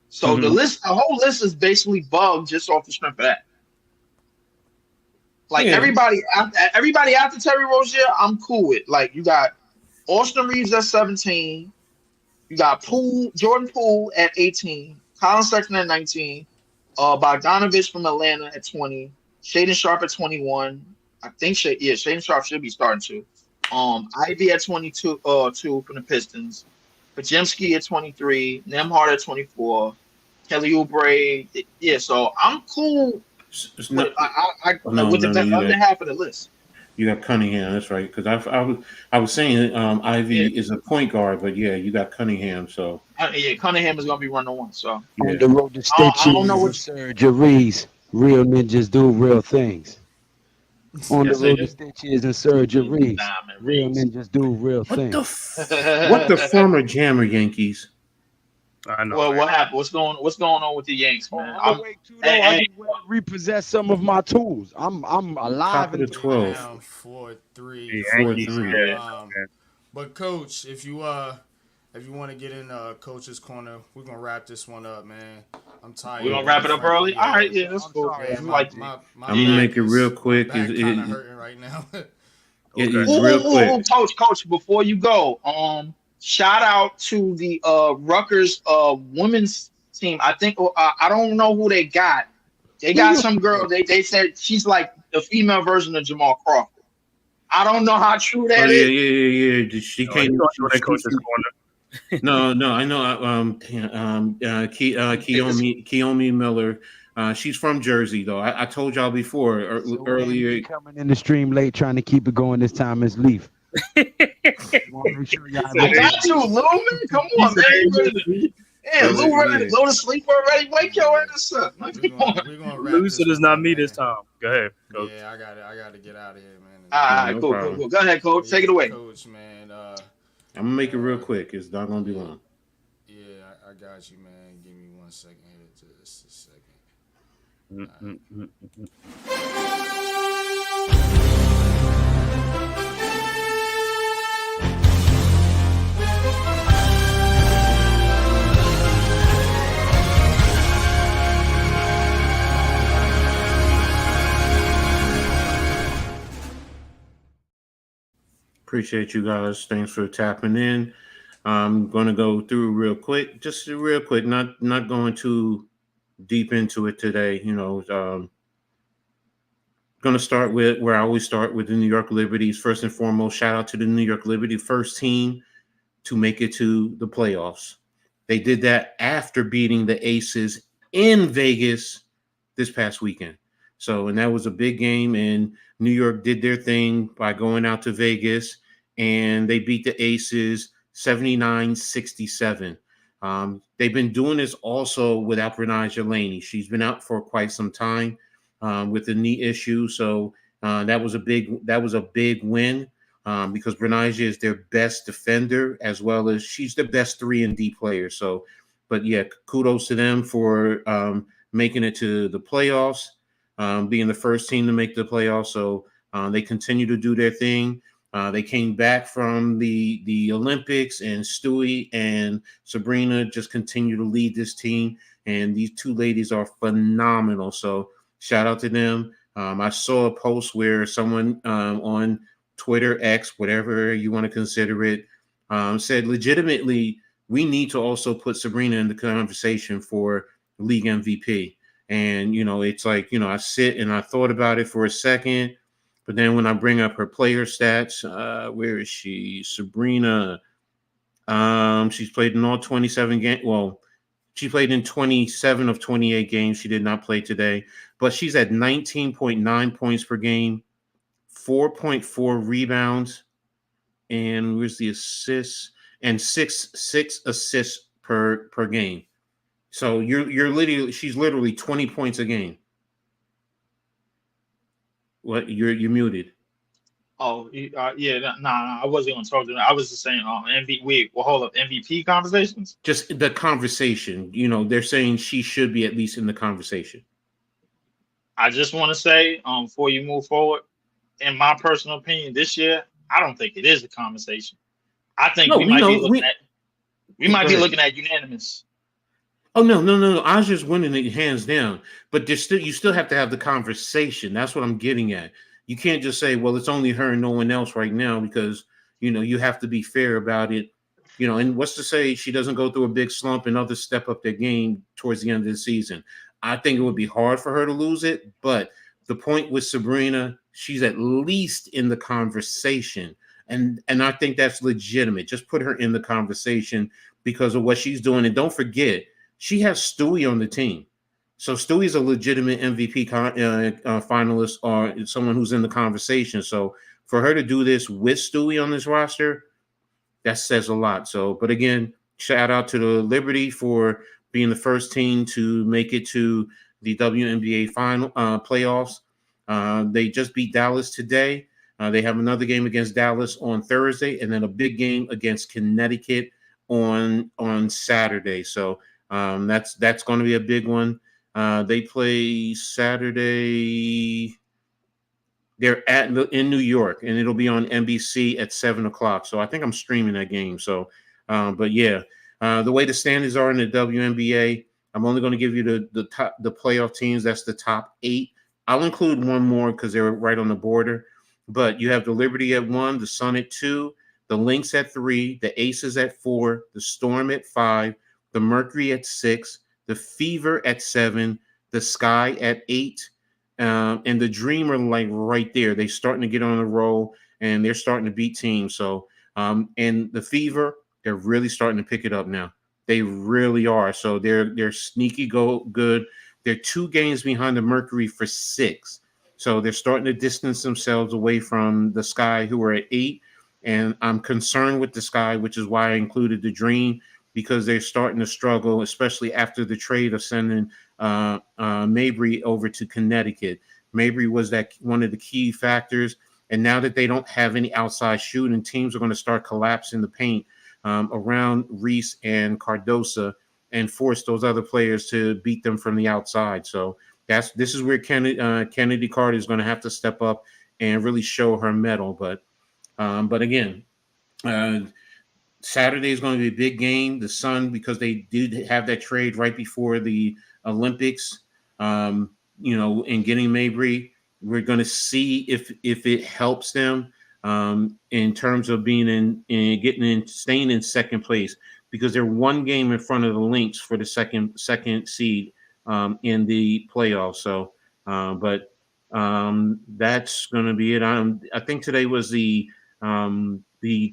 So the whole list is basically bugged just off the strength of that. Like everybody after Terry Rozier, I'm cool with. Like you got Austin Reeves at 17, you got Jordan Poole at 18, Colin Sexton at 19, Bogdanovich from Atlanta at 20, Shaden Sharp at 21. I think Shaden Sharp should be starting too. Ivy at 22, 2 from the Pistons, Podziemski at 23, Nembhard at 24, Kelly Oubre. Yeah, so I'm cool. With the other half of the list. You got Cunningham, that's right. Because I was saying Ivy is a point guard, but yeah, you got Cunningham. So Cunningham is going to be running 1. So on the road to state surgeries, real ninjas do real things. On the road to stitches and surgeries, real ninjas do real things. What the former Jammer Yankees? I know. Well, what happened? What's going on with the Yanks, man? I just want to repossess some of my tools. I'm alive in the 12. 4-3. But coach, if you want to get in coach's corner, we're gonna wrap this one up, man. I'm tired. We're gonna wrap it up early. All right, yeah, that's cool. Yeah, I'm gonna make it real quick. My back kind of hurting right now. Real quick. Coach, before you go, shout out to the Rutgers women's team. I think I don't know who they got. They got some girl. They said she's like the female version of Jamal Crawford. I don't know how true that is. Yeah. She came to coach's corner. No, I know. Keomi Miller. She's from Jersey, though. I told y'all before earlier. Coming in the stream late, trying to keep it going this time is Leaf. I got you, Lou, man. Come on, man. Lou ready to go to sleep already. Wake your ass up. Lou said it's not me this time. Go ahead, coach. Yeah, I got to get out of here, man. All right, cool. Go ahead, coach. Take it away. Coach, man. I'm gonna make it real quick. It's not gonna be long. Yeah, I got you, man. Give me 1 second here. Just a second. Appreciate you guys. Thanks for tapping in. I'm going to go through real quick, not going too deep into it today. Going to start with where I always start with the New York Liberties. First and foremost, shout out to the New York Liberty, first team to make it to the playoffs. They did that after beating the Aces in Vegas this past weekend. And that was a big game, and New York did their thing by going out to Vegas, and they beat the Aces 79-67. They've been doing this also without Brinaja Laney. She's been out for quite some time with the knee issue, so that was a big win because Brinaja is their best defender as well as she's the best 3-and-D player. But yeah, kudos to them for making it to the playoffs. Being the first team to make the playoffs. So they continue to do their thing. They came back from the Olympics, and Stewie and Sabrina just continue to lead this team. And these two ladies are phenomenal. So shout out to them. I saw a post where someone on Twitter, X, whatever you want to consider it, said legitimately, we need to also put Sabrina in the conversation for league MVP. And, it's like, I sit and I thought about it for a second. But then when I bring up her player stats, where is she? Sabrina. She's played in all 27 games. Well, she played in 27 of 28 games. She did not play today, but she's at 19.9 points per game, 4.4 rebounds, and where's the assists? And six assists per game. So she's literally 20 points a game. What you're muted. Oh, yeah, nah, I wasn't going to talk to them. I was just saying, MVP. Wait, well, hold up, MVP conversations. Just the conversation. They're saying she should be at least in the conversation. I just want to say, before you move forward, in my personal opinion, this year, I don't think it is a conversation. I think we might be looking at unanimous. Oh no! I was just winning it hands down. But you still have to have the conversation. That's what I'm getting at. You can't just say, well, it's only her and no one else right now, because, you have to be fair about it. And what's to say she doesn't go through a big slump and others step up their game towards the end of the season. I think it would be hard for her to lose it. But the point with Sabrina, she's at least in the conversation. And I think that's legitimate. Just put her in the conversation because of what she's doing. And don't forget, she has Stewie on the team. So Stewie's a legitimate MVP finalist or someone who's in the conversation. So for her to do this with Stewie on this roster, that says a lot. So, but again, shout out to the Liberty for being the first team to make it to the WNBA final playoffs. They just beat Dallas today. They have another game against Dallas on Thursday, and then a big game against Connecticut on Saturday. So that's going to be a big one. They play Saturday. They're in New York, and it'll be on NBC at 7:00. So I think I'm streaming that game. So, but yeah, the way the standings are in the WNBA, I'm only going to give you the playoff teams. That's the top 8. I'll include one more because they're right on the border. But you have the Liberty at 1, the Sun at 2, the Lynx at 3, the Aces at 4, the Storm at 5, the Mercury at 6, the Fever at 7, the Sky at 8, and the Dream are like right there. They're starting to get on the roll, and they're starting to beat teams. So, and the Fever, they're really starting to pick it up now. They really are. So they're sneaky good. They're 2 games behind the Mercury for 6. So they're starting to distance themselves away from the Sky, who are at 8. And I'm concerned with the Sky, which is why I included the Dream, because they're starting to struggle, especially after the trade of sending Mabry over to Connecticut. Mabry was that one of the key factors. And now that they don't have any outside shooting, teams are going to start collapsing the paint around Reese and Cardosa and force those other players to beat them from the outside. So this is where Kennedy Carter is going to have to step up and really show her mettle. But again, Saturday is going to be a big game. The Sun, because they did have that trade right before the Olympics, in getting Mabry, we're going to see if it helps them in terms of being staying in second place, because they're 1 game in front of the Lynx for the second seed in the playoffs. So, but that's going to be it. I think today was the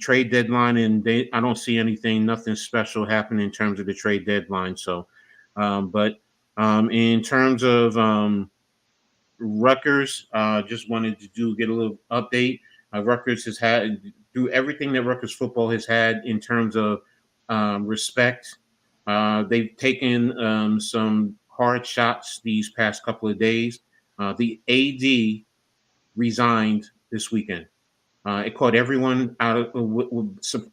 trade deadline, and I don't see nothing special happening in terms of the trade deadline. So, but in terms of Rutgers, just wanted to get a little update. Rutgers has had, through everything that Rutgers football has had in terms of respect, they've taken some hard shots these past couple of days. The AD resigned this weekend. It caught everyone out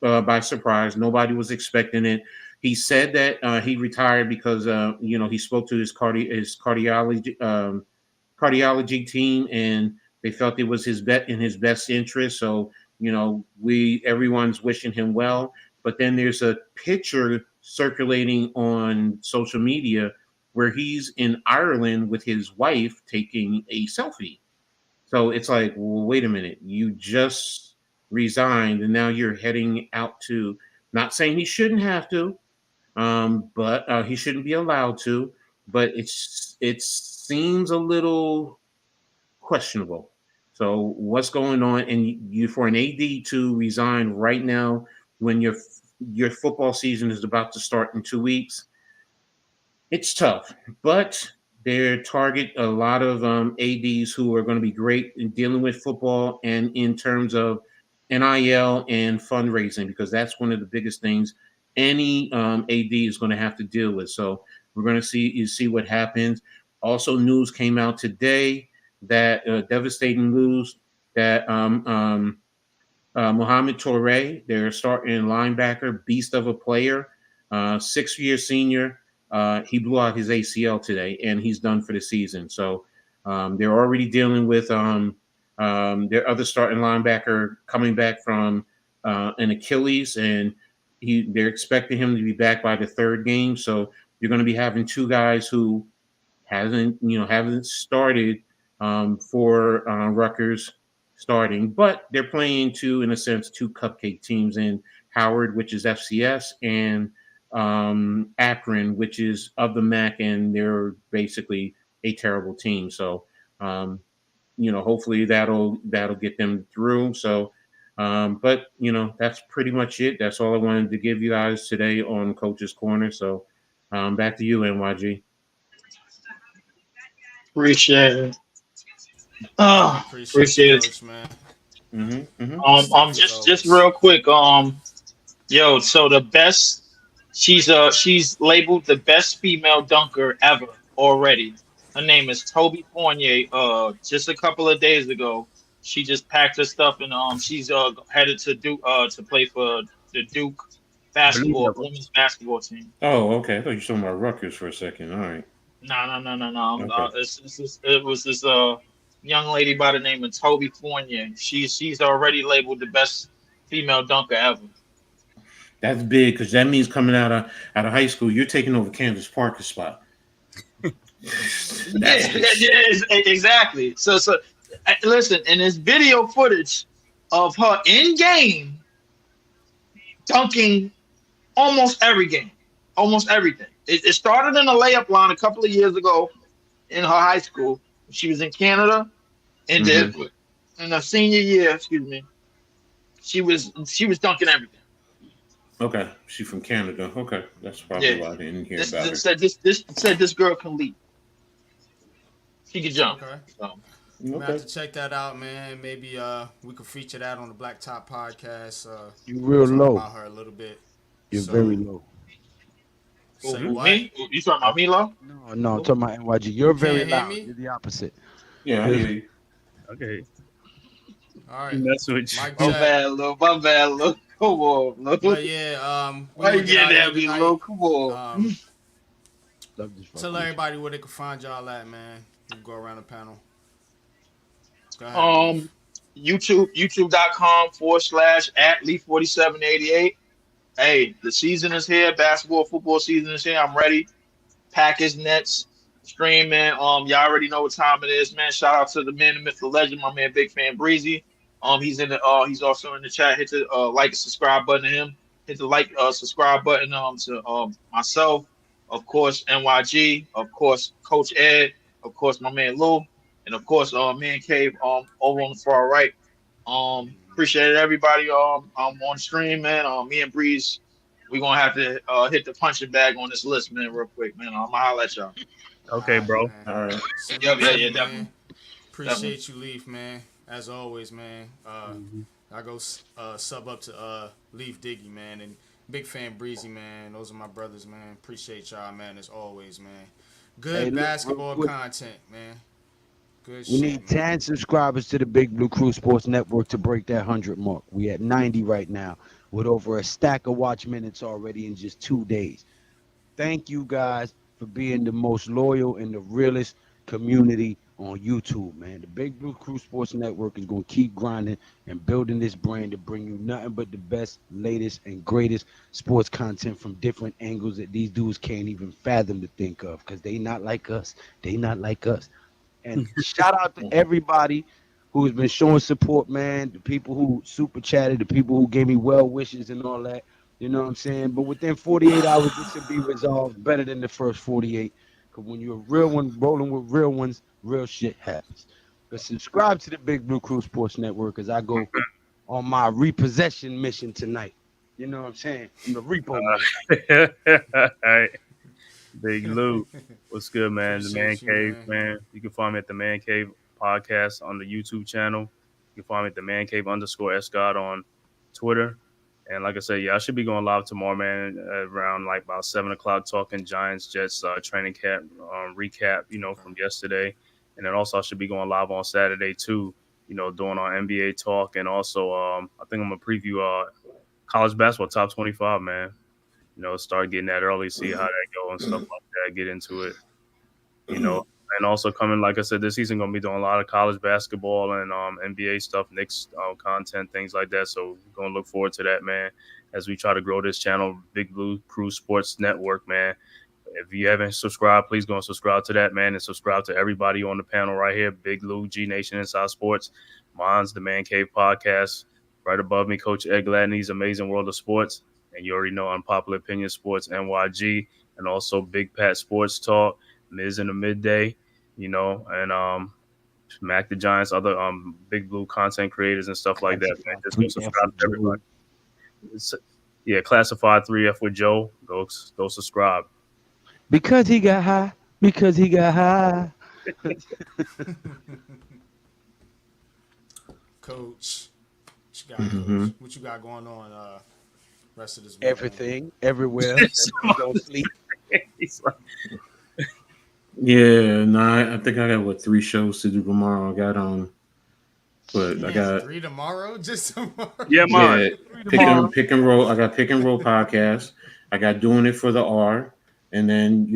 by surprise. Nobody was expecting it. He said that he retired because he spoke to his cardiology team, and they felt it was in his best interest. So everyone's wishing him well. But then there's a picture circulating on social media where he's in Ireland with his wife taking a selfie. So it's like, well, wait a minute, you just resigned and now you're heading out to, not saying he shouldn't have to, but he shouldn't be allowed to, but it seems a little questionable. So what's going on? And you for an AD to resign right now when your football season is about to start in 2 weeks, it's tough. But they target a lot of ADs who are going to be great in dealing with football and in terms of NIL and fundraising, because that's one of the biggest things any AD is going to have to deal with. So we're going to see what happens. Also, news came out today that devastating news that Mohamed Toure, their starting linebacker, beast of a player, 6-year senior, he blew out his ACL today, and he's done for the season. So they're already dealing with their other starting linebacker coming back from an Achilles, and they're expecting him to be back by the third game. So you're going to be having two guys who haven't started for Rutgers starting, but they're playing in a sense, two cupcake teams in Howard, which is FCS, and Akron, which is of the MAC, and they're basically a terrible team. So, hopefully that'll get them through. So, but that's pretty much it. That's all I wanted to give you guys today on Coach's Corner. So, back to you, NYG. Appreciate it. Appreciate Appreciate you, it. Coach, man. Just real quick. Yo, so the best, she's labeled the best female dunker ever already. Her name is Toby Fournier. Just a couple of days ago, she just packed her stuff and she's headed to Duke to play for the Duke women's basketball team. Oh, okay. I thought you were talking about Rutgers for a second. All right. No. Okay. It was this young lady by the name of Toby Fournier. She's already labeled the best female dunker ever. That's big because that means coming out of high school, you're taking over Candace Parker's spot. Exactly. So listen, and there's video footage of her in game dunking almost every game, almost everything. It started in a layup line a couple of years ago in her high school. She was in Canada, and then in her senior year, excuse me, she was dunking everything. Okay, she's from Canada. Okay, that's probably why I didn't hear about her. Said this girl can leap. She can jump. Okay. So. I'm gonna have to check that out, man. Maybe we could feature that on the Black Top podcast. You real talk low. about her a little bit. You're very low. Say what? Me? You talking about me, low? No, I'm talking about NYG. You're very Can't hear loud. me? You're the opposite. Yeah, I hear you. Okay. All right. That's what Mike My Jack. bad, low. Come on, low. But yeah, we Why gonna you get out getting of at here me, tonight. low? Come on. Tell everybody where they can find y'all at, man. You can go around the panel. Go ahead. YouTube.com/@Lee4788. Hey, the season is here. Basketball, football season is here. I'm ready. Packers, Nets, stream, man. Y'all already know what time it is, man. Shout out to the man, the myth, the legend, my man, Big Fan Breezy. He's he's also in the chat. Hit the like and subscribe button to him. Hit the subscribe button to myself, of course, NYG, of course, Coach Ed, of course, my man Lou, and of course, man Cave over on the far right. Appreciate everybody on stream, man. Me and Breeze, we gonna have to hit the punching bag on this list, man, real quick, man. I'm gonna holler at y'all. Okay, bro. All right. Yeah, Man. definitely. Appreciate you, Leaf, man. As always, man. I go sub up to Leaf Diggy, man, and Big Fan Breezy, man. Those are my brothers, man. Appreciate y'all, man, as always, man. Good basketball content, man. Good We shit, need man. 10 subscribers to the Big Blue Crew Sports Network to break that 100 mark. We at 90 right now with over a stack of watch minutes already in just 2 days. Thank you guys for being the most loyal and the realest community on YouTube, man. The Big Blue Crew Sports Network is going to keep grinding and building this brand to bring you nothing but the best, latest, and greatest sports content from different angles that these dudes can't even fathom to think of because they not like us. They not like us. And shout out to everybody who's been showing support, man. The people who super chatted, the people who gave me well wishes and all that. You know what I'm saying? But within 48 hours, this should be resolved better than the first 48. Because when you're a real one rolling with real ones, real shit happens. But subscribe to the Big Blue Crew Sports Network as I go on my repossession mission tonight. You know what I'm saying? I'm the repo man. All right. Big Lou, what's good, man? The Man Appreciate you, Cave, man. man. You can find me at the Man Cave podcast on the YouTube channel. You can find me at the Man Cave _ Scott on Twitter. And like I said, yeah, I should be going live tomorrow, man, around like about 7 o'clock, talking Giants Jets training camp recap, from yesterday. And then also I should be going live on Saturday too, doing our NBA talk, and also I think I'm gonna preview college basketball top 25, man. Start getting that early, see how that go and stuff like that. Get into it, and also coming, like I said, this season gonna be doing a lot of college basketball and NBA stuff, Knicks content, things like that. So we're gonna look forward to that, man, as we try to grow this channel, Big Blue Crew Sports Network, man. If you haven't subscribed, please go and subscribe to that, man, and subscribe to everybody on the panel right here, Big Lou, G Nation, Inside Sports. Mine's the Man Cave Podcast. Right above me, Coach Ed Gladney's Amazing World of Sports. And you already know Unpopular Opinion Sports NYG, and also Big Pat Sports Talk, Miz in the Midday, and Mac the Giants, other Big Blue content creators and stuff like that. Man, just go subscribe to everybody. Yeah, Classified 3F with Joe. Go subscribe. Because he got high. Because he got high. Coach, what you got, Coach? What you got going on rest of this week? Everything, everywhere. Don't sleep. Yeah, no, I think I got 3 shows to do tomorrow. I got but I got 3 tomorrow, just tomorrow. Yeah, mine. Pick and roll. I got pick and roll podcast. I got doing it for the R, and then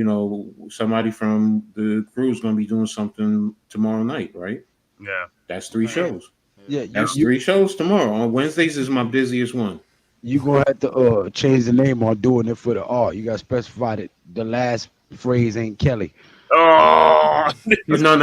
somebody from the crew is going to be doing something tomorrow night, right? Yeah, that's 3 shows. Yeah, that's 3 shows tomorrow. On Wednesdays is my busiest one. You gonna have to change the name on doing it for the R. You gotta specify that the last phrase ain't Kelly. Oh no,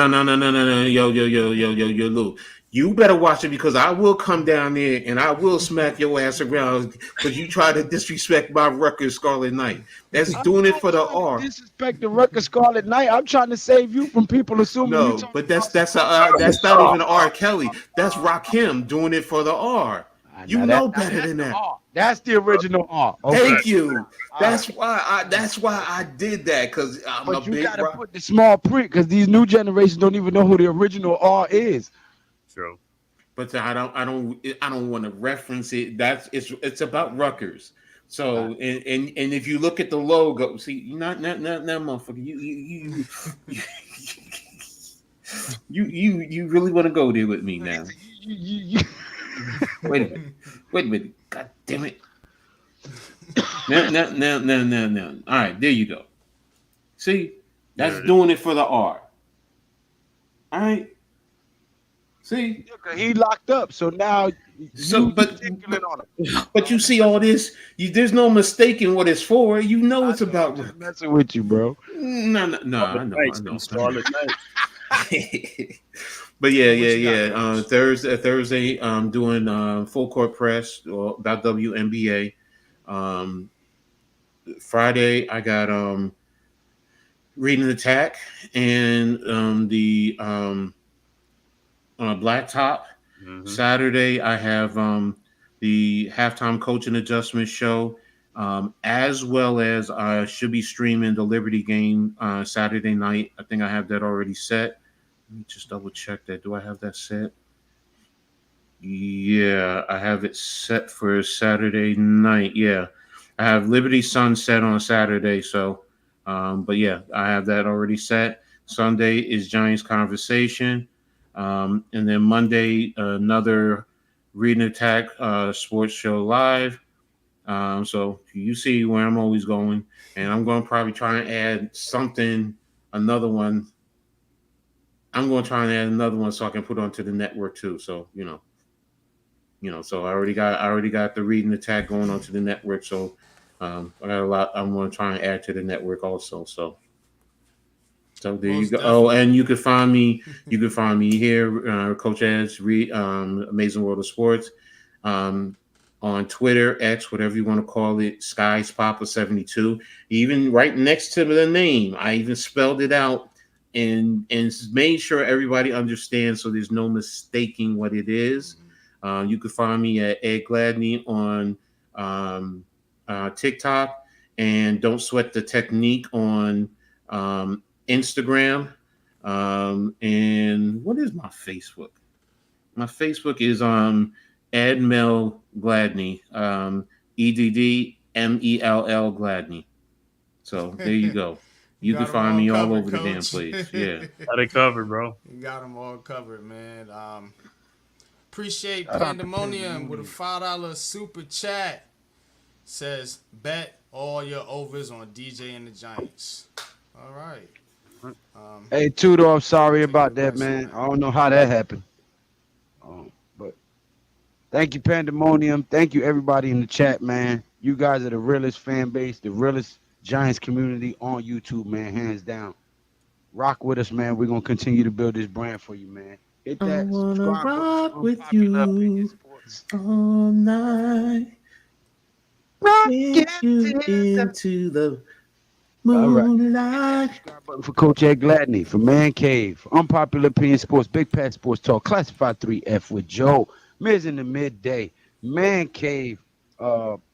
yo, Lou. You better watch it because I will come down there and I will smack your ass around because you try to disrespect my Rutgers Scarlet Knight. That's doing it for the R. Disrespect the Rutgers Scarlet Knight. I'm trying to save you from people assuming. No, but that's not even R. Kelly. That's Rakim doing it for the R. You know better than that. That's the original R. Okay. Thank you. That's why I did that because I'm but a big. You gotta put the small print because these new generations don't even know who the original R is. True. But I don't want to reference it. It's about Rutgers. So and if you look at the logo, see, you're not motherfucker. You really want to go there with me now? Wait a minute. God damn it. No. All right, there you go. See, that's doing it for the R. All right. See, he locked up, so now. But you see all this. There's no mistaking what it's for. You know it's about. I'm messing with you, bro. No. I know. But yeah. Thursday, I'm doing full court press about WNBA. Friday, I got reading attack and the Black Top. Mm-hmm. Saturday, I have the halftime coaching adjustment show, as well as I should be streaming the Liberty game Saturday night. I think I have that already set. Let me just double check that. Do I have that set? Yeah, I have it set for Saturday night. Yeah, I have Liberty Sunset on Saturday. So, but yeah, I have that already set. Sunday is Giants Conversation. And then Monday, another Reading Attack sports show live. So you see where I'm always going. And I'm going to probably try and add something, another one. I'm going to try and add another one so I can put onto the network too. So so I already got the reading the tag going onto the network. So I got a lot. I'm going to try and add to the network also. So there you Most go. Oh, definitely. and you can find me. You can find me here, Coach Ed's Amazing World of Sports, on Twitter, X, whatever you want to call it. Skies Papa 72. Even right next to the name, I even spelled it out and made sure everybody understands, so there's no mistaking what it is. You can find me at Ed Gladney on TikTok, and Don't Sweat the Technique on Instagram. And what is my Facebook? My Facebook is Edmel Gladney, EDDMELL Gladney. So there you go. You can got them find all me all covered, over the damn Coach. place. Yeah. Got it covered, bro. You got them all covered, man. Appreciate Shout out to Pandemonium with a $5 super chat. Says, bet all your overs on DJ and the Giants. All right. Hey, Tudor, I'm sorry Take about it that, back, man. man. I don't know how that happened. But thank you, Pandemonium. Thank you, everybody in the chat, man. You guys are the realest fan base, the realest Giants community on YouTube, man, hands down. Rock with us, man. We're going to continue to build this brand for you, man. Hit I that wanna subscribe button rock for with Unpopular Opinion you Sports. all night. Rock Get you into the... into the All right. Hit that moonlight. subscribe button for Coach Ed Gladney, for Man Cave, for Unpopular Opinion Sports, Big Pat Sports Talk, Classified 3F with Joe, Miz in the Midday, Man Cave,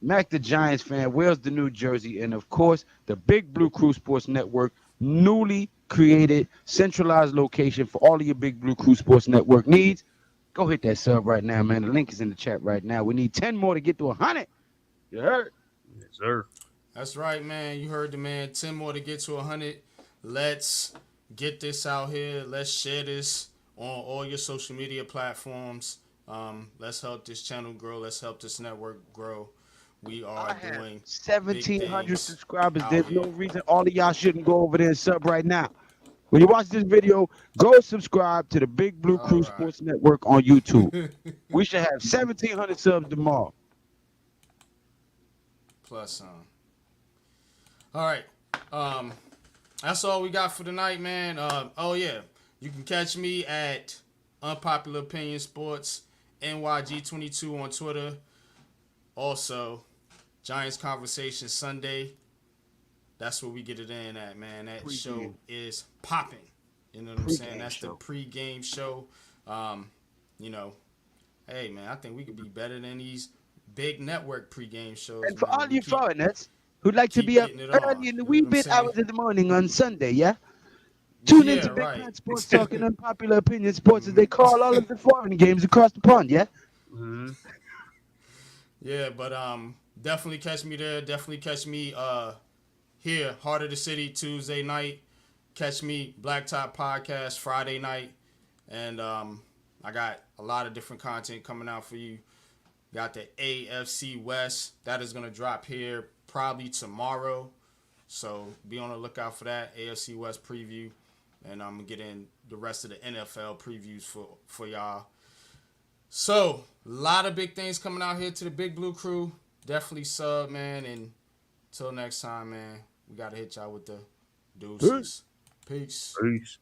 Mac the Giants fan, Wales the New Jersey, and of course, the Big Blue Crew Sports Network, newly created centralized location for all of your Big Blue Crew Sports Network needs. Go hit that sub right now, man. The link is in the chat right now. We need 10 more to get to 100. You heard? Yes, sir. That's right, man. You heard the man. 10 more to get to 100. Let's get this out here. Let's share this on all your social media platforms. Let's help this channel grow. Let's help this network grow. We are doing 1,700 things subscribers. out There's here. no reason all of y'all shouldn't go over there and sub right now. When you watch this video, go subscribe to the Big Blue All Crew right. Sports Network on YouTube. We should have 1,700 subs tomorrow. Plus some. All right. That's all we got for tonight, man. Oh yeah, you can catch me at Unpopular Opinion Sports, NYG22 on Twitter. Also, Giants Conversation Sunday. That's where we get it in at, man. That show is popping. You know what I'm saying? That's the pre-game show. Hey man, I think we could be better than these big network pre-game shows. And for man. all We you keep- foreigners who'd like to keep be up getting it on, early in the you know wee what I'm bit saying? hours of the morning on Sunday, yeah? Tune Yeah, into Big right. Pat Sports Talk and Unpopular Opinion Sports as they call all of the foreign games across the pond, yeah? Mm-hmm. Yeah, but definitely catch me there. Definitely catch me here, Heart of the City, Tuesday night. Catch me Blacktop Podcast Friday night. And I got a lot of different content coming out for you. Got the AFC West. That is going to drop here probably tomorrow. So be on the lookout for that AFC West preview. And I'm going to get in the rest of the NFL previews for y'all. So, a lot of big things coming out here to the Big Blue Crew. Definitely sub, man. And until next time, man, we got to hit y'all with the deuces. Peace. Peace.